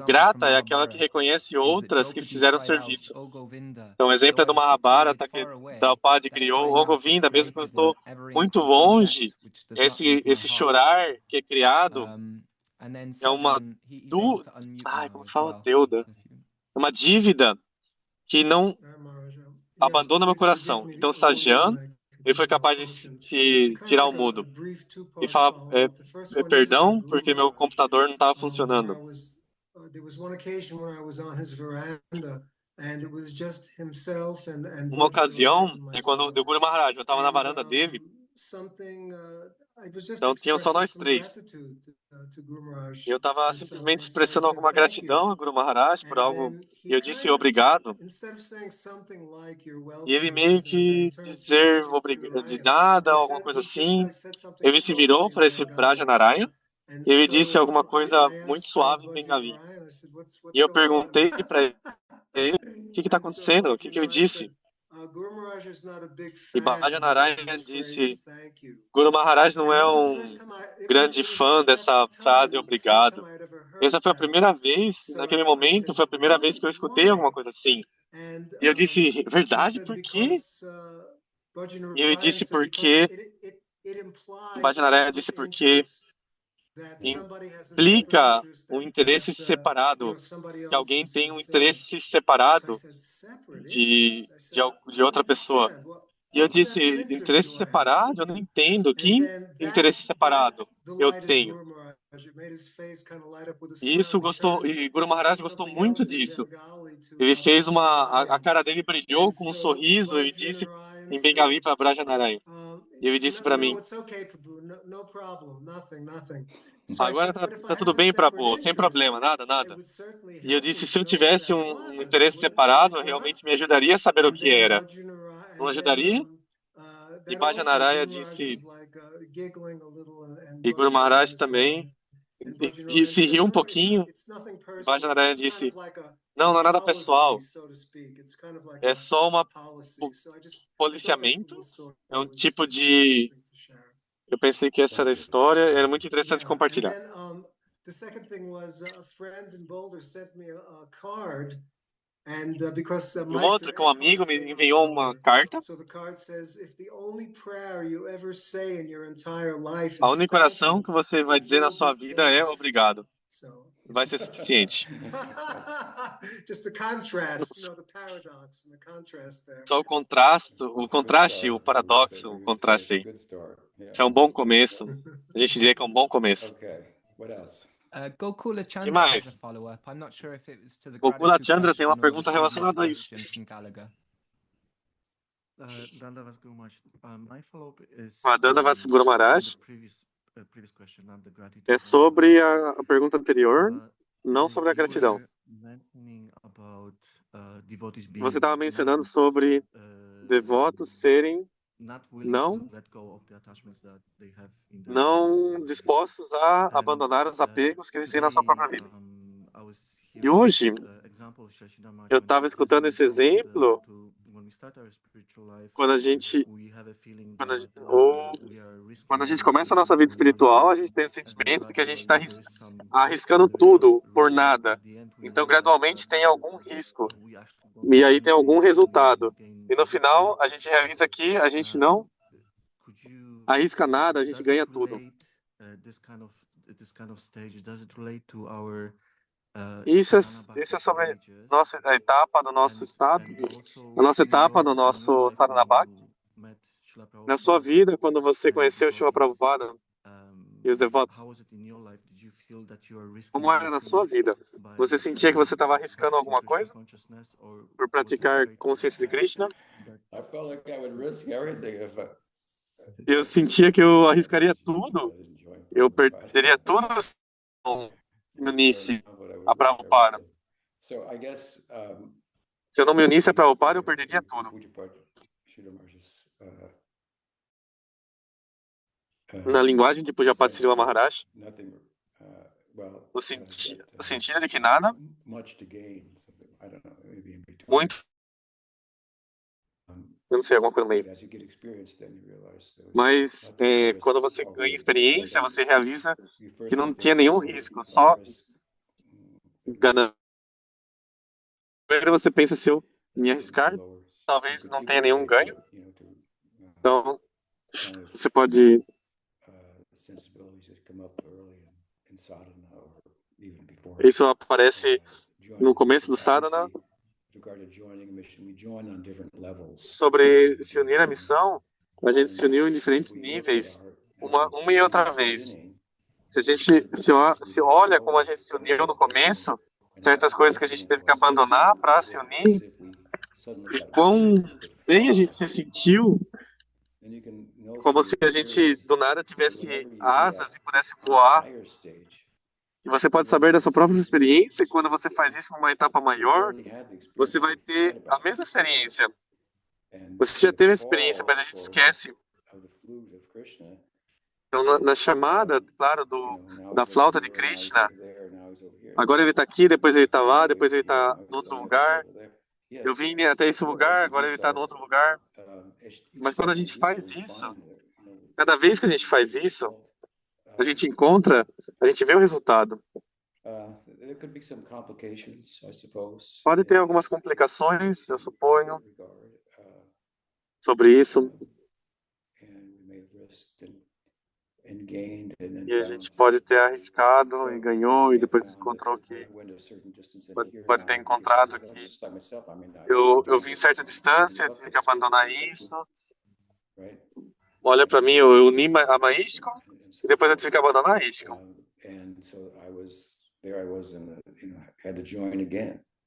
grata é aquela que reconhece outras que fizeram serviço. Então, o exemplo é do Mahabharata, que Prabhupada criou o Govinda, mesmo que eu estou muito longe, esse chorar que é criado é uma como fala Deuda? É uma dívida que não abandona meu coração. Então, Sajan, ele foi capaz de se tirar o mudo e falar perdão porque meu computador não estava funcionando. Uma ocasião, quando o Guru Maharaj, eu estava na varanda dele, então tinham só nós três. E eu estava simplesmente expressando alguma gratidão ao Guru Maharaj por algo, e eu disse obrigado. E ele meio que dizer de nada, alguma coisa assim, ele se virou para esse Braja Narayana, e ele disse alguma coisa muito suave em Bengali. E eu perguntei para ele, o que está acontecendo? O que eu disse? E Braja Narayana disse, Guru Maharaj não é um grande fã dessa frase obrigado. Essa foi a primeira vez, naquele momento, foi a primeira vez que eu escutei alguma coisa assim. E eu disse, verdade, por quê? E ele disse porque, Bhajanaraya disse porque implica um interesse separado, que alguém tem um interesse separado de outra pessoa. E eu disse, interesse separado? Eu não entendo. Que interesse separado eu tenho? E isso gostou, e Guru Maharaj gostou muito disso. Ele fez a cara dele brilhou com um sorriso e disse em Bengali para Braja Narayana. E ele disse para mim, agora tá tudo bem, Prabhu, sem problema, nada, nada. E eu disse, se eu tivesse um interesse separado, realmente me ajudaria a saber o que era. Não ajudaria? E Braja Narayana disse, e Guru Maharaj também, e se riu um pouquinho. Braja Narayana disse, não é nada pessoal. É só policiamento. É um tipo de... Eu pensei que essa era a história. Era muito interessante compartilhar. E outro, que um amigo me enviou uma carta. A única oração que você vai dizer na sua vida é obrigado. Vai ser suficiente. Só o contraste, o paradoxo, o contraste aí. Isso é um bom começo. A gente diria que é um bom começo. Gokula Chandra E mais? has a follow-up. I'm not sure if it was to the Gokula gratitude Chandra tem uma question or pergunta the previous relacionada a isso. question from Gallagher. Dandavas Guru Maharaj. My follow-up is Dandavas Guru Maharaj the previous question, not the gratitude. é sobre a pergunta anterior, não sobre a gratidão. Você estava mencionando sobre devotos serem not willing não, to let go of the attachments that they have in their não life. dispostos a And abandonar os apegos que eles têm na sua today, própria vida. I was E hearing hoje, this example of Shashida Maharaj eu when he estava says escutando when we esse go to exemplo when we start our spiritual life, quando a gente, we have a feeling quando a that gente, ou we are risking quando a gente everything começa a nossa vida for espiritual, a nothing, gente tem o and then sentimento de que a gente gradually está there is some arriscando risk, and there is some tudo por reward. nada. At the end, we Então, realize gradualmente that tem algum risco. we actually don't E get aí tem algum anything, and resultado. we gain E no everything. final, a gente realiza que a gente não Could you arrisca nada, a gente does ganha it tudo. relate this kind of stage, does it relate to our Isso é, sadhana bhakti isso é sobre stages? nossa, a etapa do nosso estado, And also a nossa in etapa your do nosso life sadhana when bhakti. you met Srila Na sua Prabhupada vida, quando você and conheceu Shila devotees, Prabhupada e os devotos, how was it in your life? Did you feel that you are risking como era na anything sua vida? by Você sentia que você estava arriscando practicing alguma Krishna coisa consciousness, or por was it praticar straight consciência de Krishna? I felt like I would risk everything if I. Eu sentia que eu arriscaria tudo, eu perderia tudo se eu não me unisse a Prabhupada. So I guess Se eu não me unisse a Prabhupada, eu perderia tudo. Na linguagem de Pujapati Srila Maharaj, o sentido de que nada, muito, eu não sei, alguma coisa meio. Mas quando você ganha experiência, você realiza que não tinha nenhum risco, só ganância. Primeiro você pensa, se eu me arriscar, talvez não tenha nenhum ganho. Então, você pode isso aparece no começo do sadhana. Sobre se unir à missão, a gente se uniu em diferentes níveis, uma e outra vez. Se a gente se olha como a gente se uniu no começo, certas coisas que a gente teve que abandonar para se unir, e quão bem a gente se sentiu, como se a gente do nada tivesse asas e pudesse voar. E você pode saber da sua própria experiência, e quando você faz isso numa etapa maior, você vai ter a mesma experiência. Você já teve a experiência, mas a gente esquece. Então, na chamada, claro, da flauta de Krishna, agora ele está aqui, depois ele está lá, depois ele está no outro lugar. Eu vim até esse lugar, agora ele está no outro lugar. Mas quando a gente faz isso, cada vez que a gente faz isso, a gente encontra, a gente vê o resultado. Pode ter algumas complicações, eu suponho, sobre isso. E a gente pode ter arriscado e ganhou, e depois encontrou que pode ter encontrado que eu vim certa distância, tive que abandonar isso. Olha para mim, eu uni a Maíshko, e depois eu tive que abandonar a Ishko.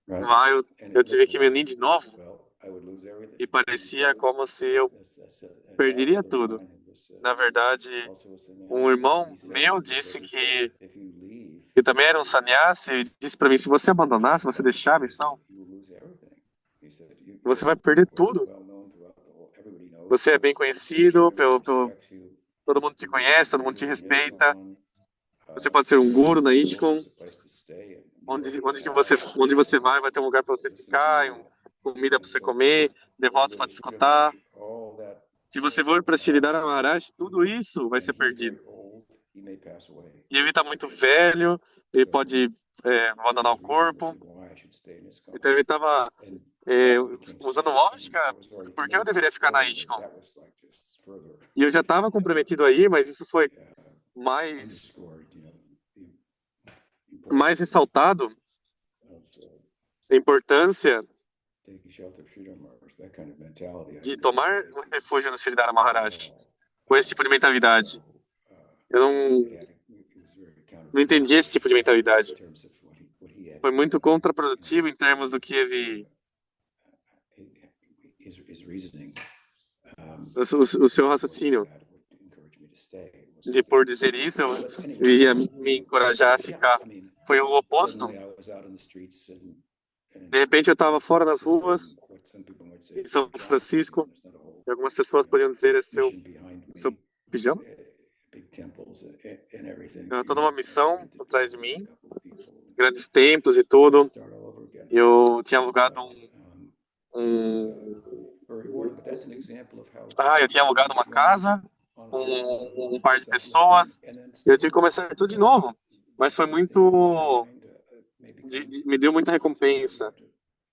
Lá eu tive que me unir de novo, e parecia como se eu perderia tudo. Na verdade, um irmão meu disse que também era um sannyasi, e disse para mim, se você abandonar, se você deixar a missão, você vai perder tudo. Você é bem conhecido, todo mundo te conhece, todo mundo te respeita. Você pode ser um guru na ISKCON. Onde você vai ter um lugar para você ficar, comida para você comer, devotos para te escutar. Se você for para Sridhara Maharaj, tudo isso vai ser perdido. E ele está muito velho, ele pode abandonar o corpo. Então ele estava usando lógica, por que eu deveria ficar na ISKCON? E eu já estava comprometido aí, mas isso foi mais ressaltado, a importância de tomar um refúgio no Sridhara Maharaj, com esse tipo de mentalidade. Eu não entendi esse tipo de mentalidade. Foi muito contraprodutivo em termos do que ele... O seu raciocínio. De por dizer isso, eu ia me encorajar a ficar. Foi o oposto. De repente eu estava fora nas ruas, em São Francisco, E algumas pessoas poderiam dizer esse seu mission behind seu me, pijama. big temples and everything. Toda uma missão por trás de A mim, couple of people, grandes templos e tudo. start all over again. Eu tinha alugado But, very rewarding, but that's an example of how eu tinha alugado uma join casa on a com certain level, um par de it's uplifting, pessoas. and then Eu tive que começar tudo de novo, mas foi muito, maybe me deu muita recompensa.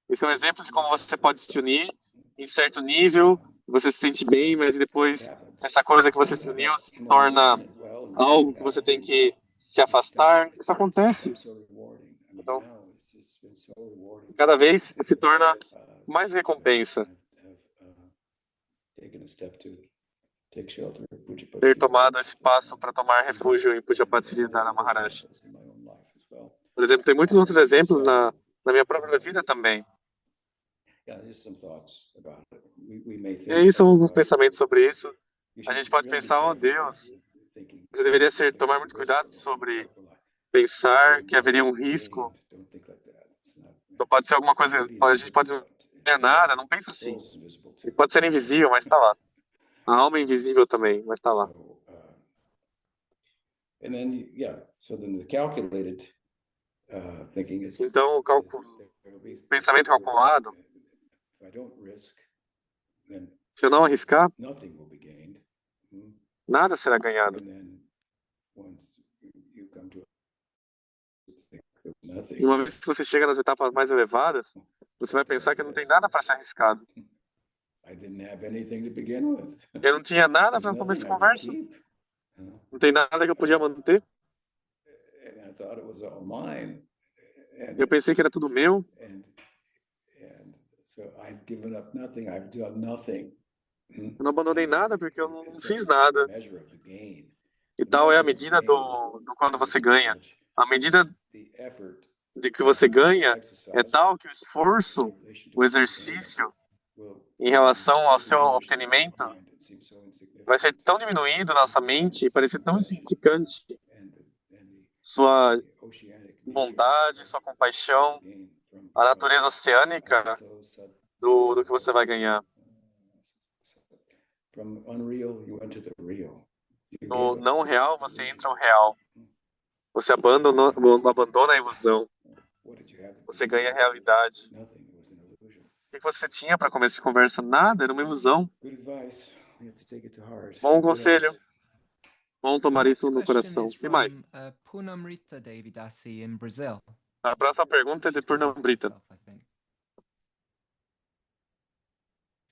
Esse é um exemplo de como você pode se unir em certo nível, você se sente bem, mas depois essa coisa que você se uniu se torna algo que você tem que se afastar. Isso acontece. Então, cada vez se torna mais recompensa ter tomado esse passo para tomar refúgio em Pujapati Sridhara Maharaj. Por exemplo, tem muitos outros exemplos na minha própria vida também. E aí são alguns pensamentos sobre isso. A gente pode pensar, oh Deus, você deveria tomar muito cuidado sobre pensar que haveria um risco. Então pode ser alguma coisa, a gente pode não ver nada, não pensa assim. Ele pode ser invisível, mas está lá. A alma é invisível também, mas está lá. Então, pensamento calculado, se eu não arriscar, nada será ganhado. E uma vez que você chega nas etapas mais elevadas, você vai pensar que não tem nada para ser arriscado. Eu não tinha nada para começo de conversa. Não tem nada que eu podia manter. Eu pensei que era tudo meu. Eu não abandonei nada porque eu não fiz nada. E tal é a medida do quando você ganha. A medida de que você ganha é tal que o esforço, o exercício, em relação ao seu obtenimento, vai ser tão diminuído na nossa mente e parecer tão insignificante. Sua bondade, sua compaixão, a natureza oceânica do que você vai ganhar. No não real, você entra no real. Você abandona a ilusão. Você ganha a realidade. O que você tinha para começo de conversa? Nada, era uma ilusão. Bom conselho. Vamos tomar isso no coração. E mais? Punamrita Devidasi in Brazil. A próxima pergunta é de Purnamrita.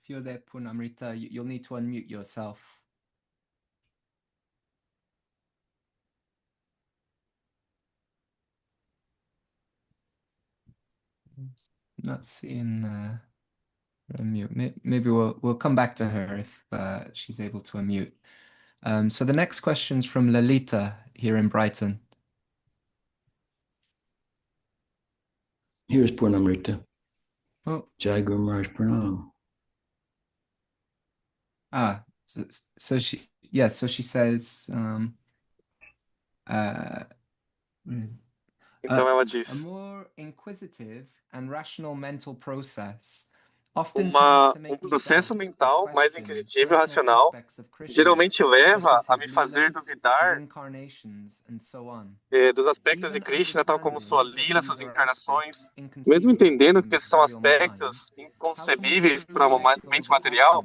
If you're there, Punamrita, you'll need to unmute yourself. Not seeing unmute. Maybe we'll come back to her if she's able to unmute. So the next question's from Lalita here in Brighton. Here's Purnamrita. Oh. Jai Guru Maharaj Pranam. So she says, então ela diz: a more inquisitive and rational mental process um processo mental mais inquisitivo e racional geralmente leva a me fazer duvidar dos aspectos de Krishna, tal como sua lila, suas encarnações, mesmo entendendo que esses são aspectos inconcebíveis para uma mente material.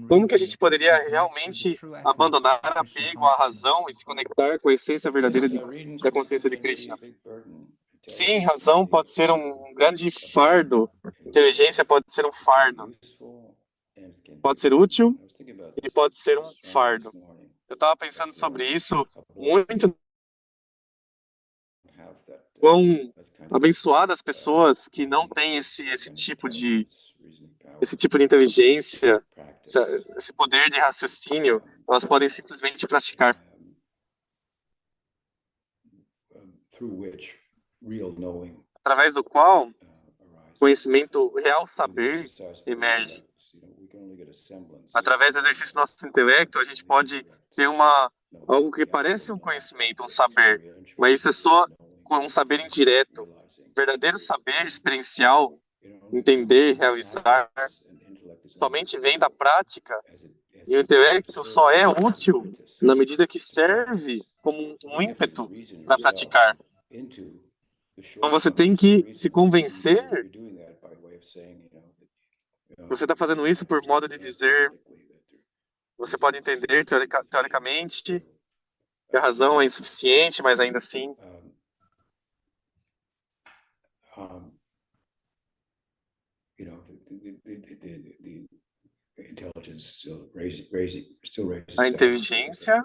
Como que a gente poderia realmente abandonar o apego à razão e se conectar com a essência verdadeira da consciência de Krishna? Sim, razão pode ser um grande fardo, inteligência pode ser um fardo, pode ser útil e pode ser um fardo. Eu estava pensando sobre isso muito. Quão abençoadas as pessoas que não têm esse tipo de inteligência, esse poder de raciocínio, elas podem simplesmente praticar. Através do qual conhecimento, real saber emerge. Através do exercício do nosso intelecto, a gente pode ter algo que parece um conhecimento, um saber, mas isso é só um saber indireto. Verdadeiro saber experiencial, entender, realizar, somente vem da prática, e o intelecto só é útil na medida que serve como um ímpeto para praticar. Então você tem que se convencer. Você está fazendo isso por modo de dizer. Você pode entender teoricamente que a razão é insuficiente, mas ainda assim a inteligência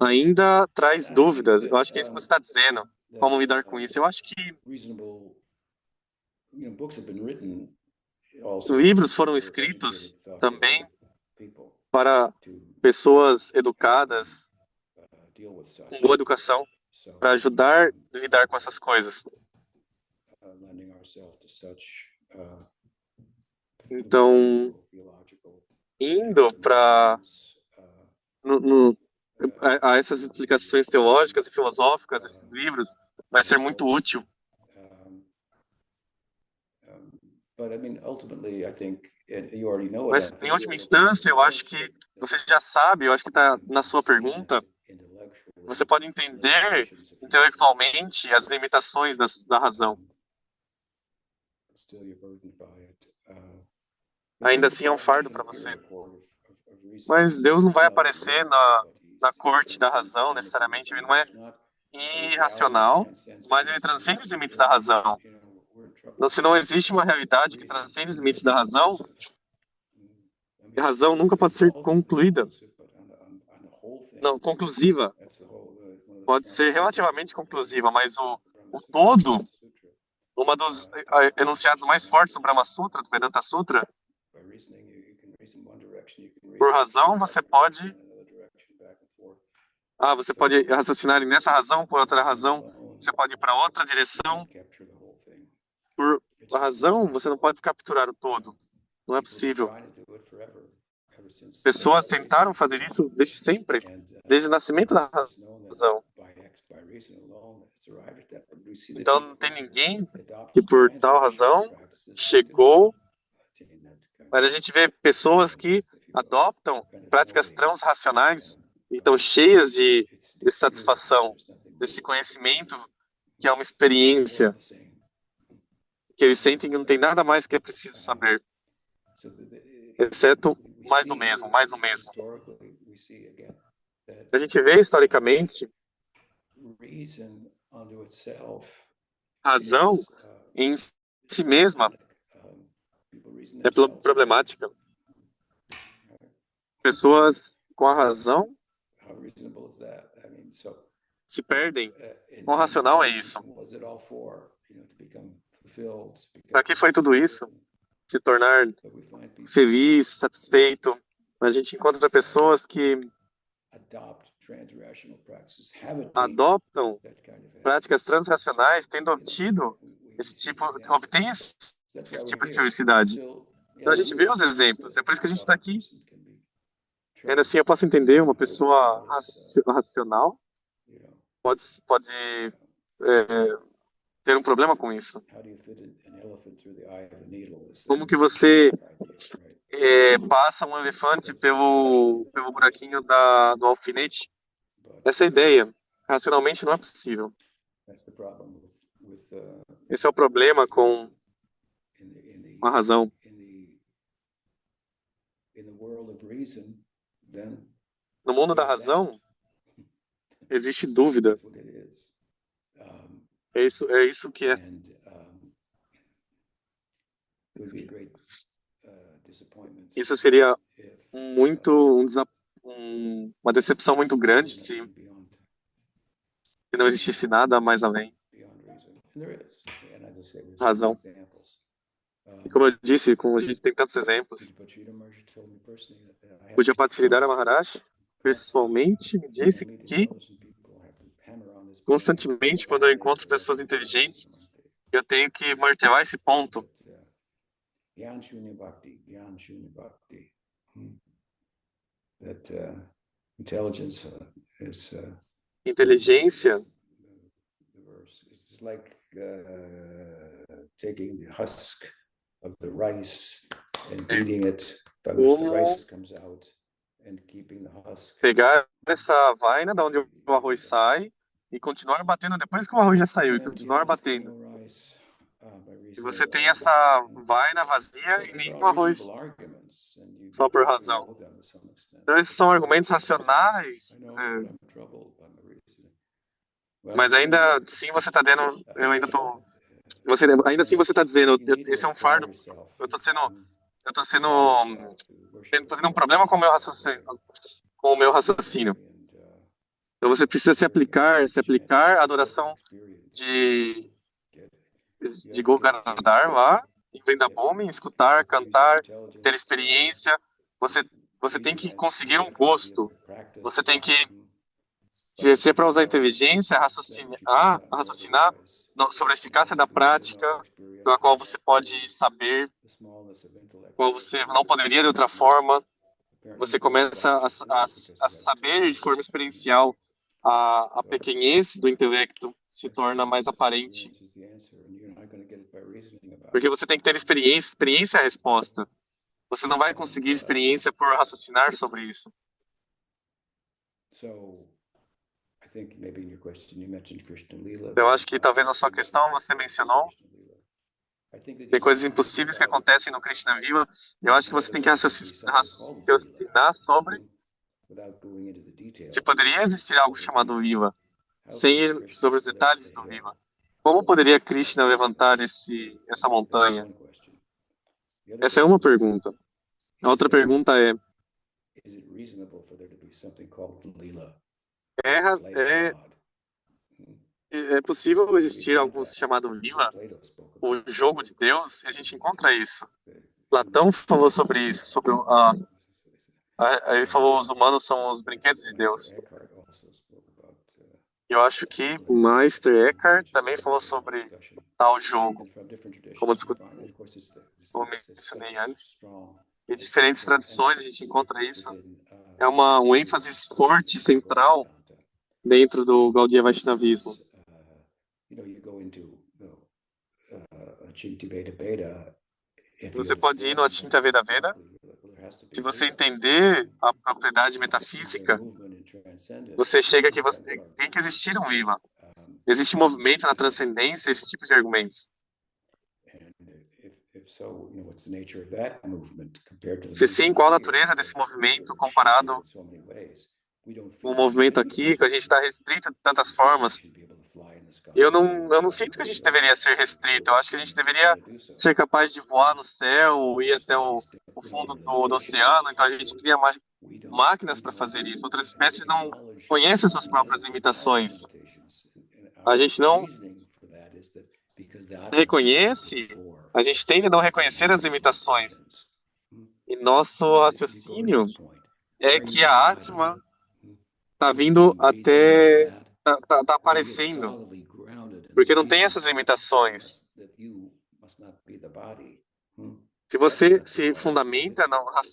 ainda traz dúvidas. Eu acho que é isso que você está dizendo. Como lidar com isso? Eu acho que livros foram escritos também para pessoas educadas, com boa educação, para ajudar a lidar com essas coisas. Então, indo para a essas explicações teológicas e filosóficas desses livros, vai ser muito útil. Mas, em última instância, eu acho que você já sabe, eu acho que está na sua pergunta, você pode entender intelectualmente as limitações da razão. Ainda assim é um fardo para você. Mas Deus não vai aparecer na corte da razão, necessariamente. Ele não é irracional, mas ele transcende os limites da razão. Então, se não existe uma realidade que transcende os limites da razão, a razão nunca pode ser concluída. Não, conclusiva. Pode ser relativamente conclusiva, mas o todo, uma dos enunciados mais fortes do Brahma Sutra, do Vedanta Sutra, por razão, você pode raciocinar nessa razão, por outra razão, você pode ir para outra direção. Por razão, você não pode capturar o todo. Não é possível. Pessoas tentaram fazer isso desde sempre, desde o nascimento da razão. Então, não tem ninguém que por tal razão chegou. Mas a gente vê pessoas que adoptam práticas transracionais e estão cheias de satisfação, desse conhecimento que é uma experiência, que eles sentem que não tem nada mais que é preciso saber, exceto mais do mesmo, mais do mesmo. A gente vê historicamente razão em si mesma é problemática. Pessoas com a razão se perdem. Quão racional é isso? Para que foi tudo isso? Se tornar feliz, satisfeito. A gente encontra pessoas que adoptam práticas transracionais, tendo obtido obtém esse tipo de felicidade. Então a gente vê os exemplos, é por isso que a gente está aqui. Ainda assim, eu posso entender uma pessoa racional pode ter um problema com isso. Como que você passa um elefante pelo buraquinho do alfinete? Essa é a ideia. Racionalmente não é possível. Esse é o problema com a razão. No mundo da razão, existe dúvida. É isso que é. Isso seria uma decepção muito grande se não existisse nada mais além. Razão. E como eu disse, como a gente tem tantos exemplos, o Japatridhara Maharaj pessoalmente me disse que constantemente, quando eu encontro pessoas inteligentes, eu tenho que martelar esse ponto. Inteligência taking the husk of the rice and beating it by which the como rice comes out and keeping the husk. pegar essa vaina da onde o arroz sai e continuar batendo depois que o arroz já saiu, e continuar batendo. E você tem essa vaina vazia e nenhum arroz só por razão. Então, esses são argumentos racionais, mas ainda assim você está dando, eu ainda tô, você, ainda assim você está dizendo, esse é um fardo, eu tô tendo um problema com o meu raciocínio. Então você precisa se aplicar à adoração de Gogadar lá, em Vrindavan, escutar, cantar, ter experiência. Você tem que conseguir um gosto. Você tem que, se é para usar inteligência, raciocinar sobre a eficácia da prática, pela qual você pode saber, qual você não poderia de outra forma. Você começa a saber de forma experiencial a pequenez do intelecto se torna mais aparente. Porque você tem que ter experiência. Experiência é a resposta. Você não vai conseguir experiência por raciocinar sobre isso. Eu acho que talvez na sua questão você mencionou tem coisas impossíveis que acontecem no Krishna Lila. Eu acho que você tem que raciocinar sobre se poderia existir algo chamado Lila, sem ir sobre os detalhes do Lila. Como poderia Krishna levantar essa montanha? Essa é uma pergunta. A outra pergunta é possível existir algo chamado Lila, o jogo de Deus? E a gente encontra isso. Platão falou sobre isso, ele falou os humanos são os brinquedos de Deus. Eu acho que o Meister Eckhart também falou sobre tal jogo, como mencionei antes. Em diferentes tradições a gente encontra isso. É um ênfase forte, central, dentro do Gaudiya Vaishnavismo. Você pode ir no Achinta Veda Veda. Se você entender a propriedade metafísica, você chega que você tem que existir um Lila. Existe movimento na transcendência, esse tipo de argumentos. Se sim, qual a natureza desse movimento comparado com o movimento aqui, que a gente está restrito de tantas formas? Eu não sinto que a gente deveria ser restrito. Eu acho que a gente deveria ser capaz de voar no céu, ir até o fundo do oceano. Então a gente cria máquinas para fazer isso. Outras espécies não conhecem suas próprias limitações. A gente não reconhece, a gente tende a não reconhecer as limitações. E nosso raciocínio é que a Atma está vindo até... Está aparecendo. Porque não tem essas limitações. Se você se fundamenta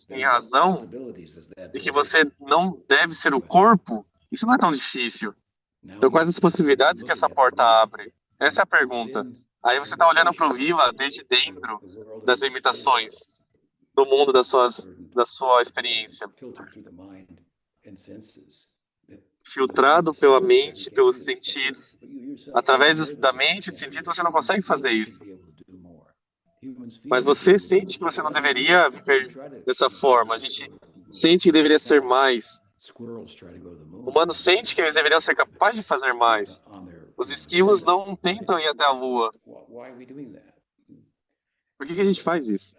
em razão de que você não deve ser o corpo, isso não é tão difícil. Então, quais as possibilidades que essa porta abre? Essa é a pergunta. Aí você está olhando para o Viva desde dentro das limitações do mundo da sua experiência. Filtrado pela mente, pelos sentidos. Através da mente e dos sentidos você não consegue fazer isso. Mas você sente que você não deveria viver dessa forma. A gente sente que deveria ser mais. O humano sente que eles deveriam ser capazes de fazer mais. Os esquilos não tentam ir até a Lua. Por que a gente faz isso?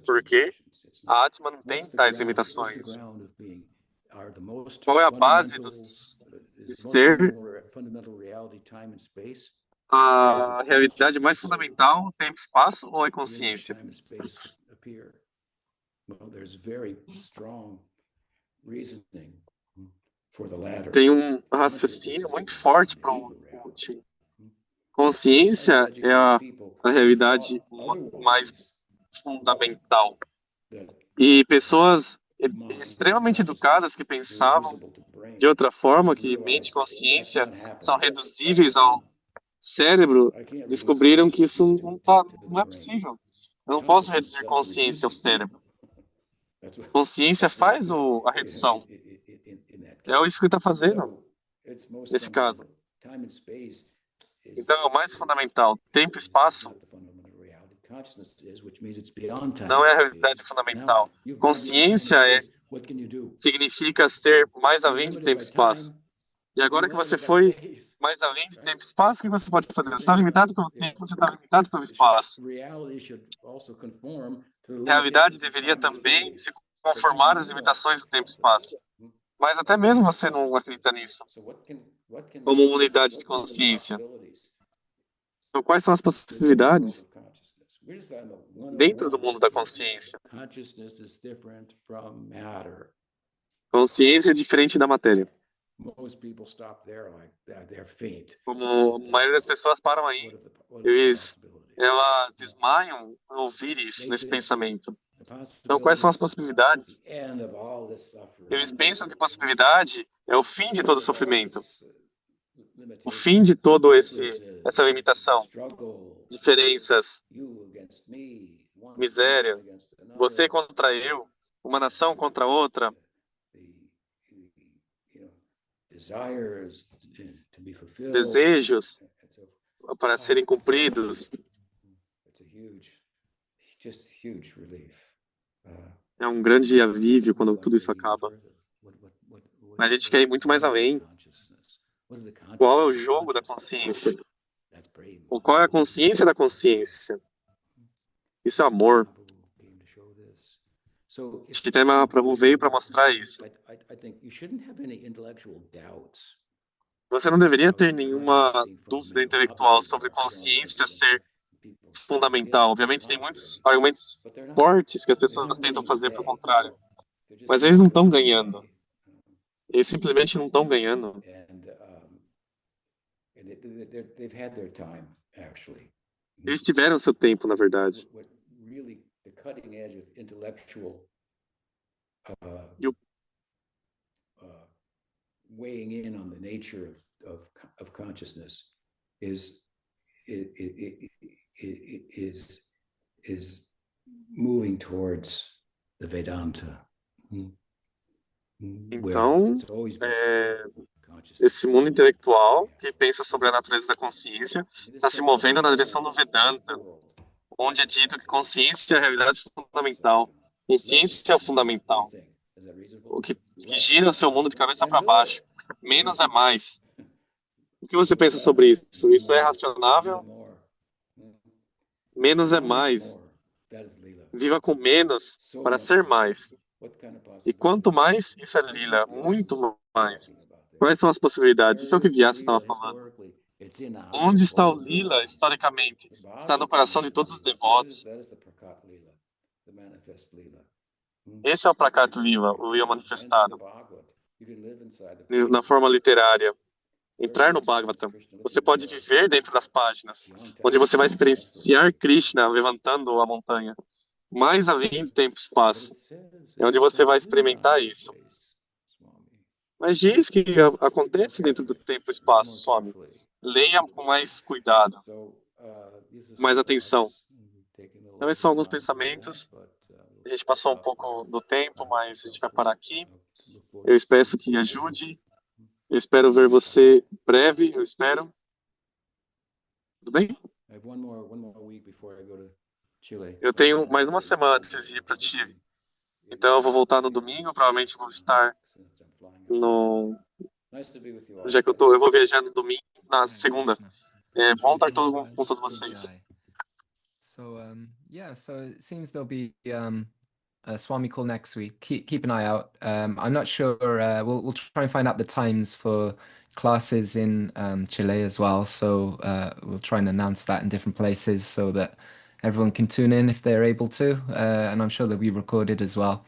Porque a Atma não tem tais limitações. Qual é a base de ser a realidade mais fundamental, tempo e espaço, ou é consciência? Tem um raciocínio muito forte para o último. Consciência é a realidade mais fundamental. E pessoas extremamente educadas que pensavam de outra forma, que mente e consciência são reduzíveis ao cérebro, descobriram que isso não é possível. Eu não posso reduzir consciência ao cérebro. Consciência faz a redução. É isso que ele está fazendo nesse caso. Então é o mais fundamental. Tempo e espaço não é a realidade fundamental. Consciência significa ser mais além de tempo e espaço. E agora que você foi mais além de tempo e espaço, o que você pode fazer? Você está limitado pelo tempo, você está limitado pelo espaço. A realidade deveria também se conformar às limitações do tempo e espaço. Mas até mesmo você não acredita nisso, como uma unidade de consciência. Então, quais são as possibilidades dentro do mundo da consciência? Consciência é diferente da matéria. Como a maioria das pessoas param aí, elas desmaiam ao ouvir isso, nesse pensamento. Então, quais são as possibilidades? Eles pensam que possibilidade é o fim de todo sofrimento, o fim de todo essa limitação, diferenças, miséria, você contra eu, uma nação contra outra, desejos para serem cumpridos. É um grande alívio quando tudo isso acaba. Mas a gente quer ir muito mais além. Qual é o jogo da consciência? Ou qual é a consciência da consciência? Isso é amor. Acho que Tema Mahaprabhu veio para mostrar isso. Você não deveria ter nenhuma dúvida intelectual sobre consciência ser fundamental. Obviamente tem muitos argumentos fortes que as pessoas tentam fazer para o contrário. Mas eles não estão ganhando. Eles simplesmente não estão ganhando. Eles tiveram seu tempo, na verdade. E o weighing in on the nature of consciousness is moving towards the Vedanta. Então, esse mundo intelectual que pensa sobre a natureza da consciência está se movendo na direção do Vedanta, onde é dito que consciência é a realidade fundamental. Consciência é o fundamental. O que gira o seu mundo de cabeça para baixo. Menos é mais. O que você pensa sobre isso? Isso é racionável? Menos é mais. Viva com menos para ser mais. E quanto mais, isso é lila. Muito mais. Quais são as possibilidades? Isso é o que Vyasa estava falando. Onde está o lila, historicamente? Está no coração de todos os devotos. Esse é o Prakat Lila, o Lila manifestado. Na forma literária. Entrar no Bhagavatam. Você pode viver dentro das páginas, onde você vai experienciar Krishna levantando a montanha. Mais além de tempo e espaço. É onde você vai experimentar isso. Mas diz que acontece dentro do tempo e espaço, Swami. Leia com mais cuidado, mais atenção. Então, esses são alguns pensamentos. A gente passou um pouco do tempo, mas a gente vai parar aqui. Eu espero que ajude. Eu espero ver você breve, eu espero. Tudo bem? Eu tenho mais uma semana antes de ir para Chile. Então eu vou voltar no domingo, provavelmente vou estar no... Já que eu vou viajar no domingo, na segunda. Bom estar com todos vocês. So it seems there'll be a Swami call next week. Keep an eye out. I'm not sure. We'll try and find out the times for classes in Chile as well. So we'll try and announce that in different places so that everyone can tune in if they're able to. And I'm sure they'll be recorded as well.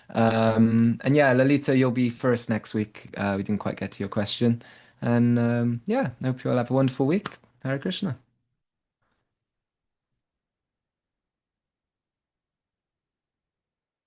And yeah, Lalita, you'll be first next week. We didn't quite get to your question. And I hope you all have a wonderful week. Hare Krishna.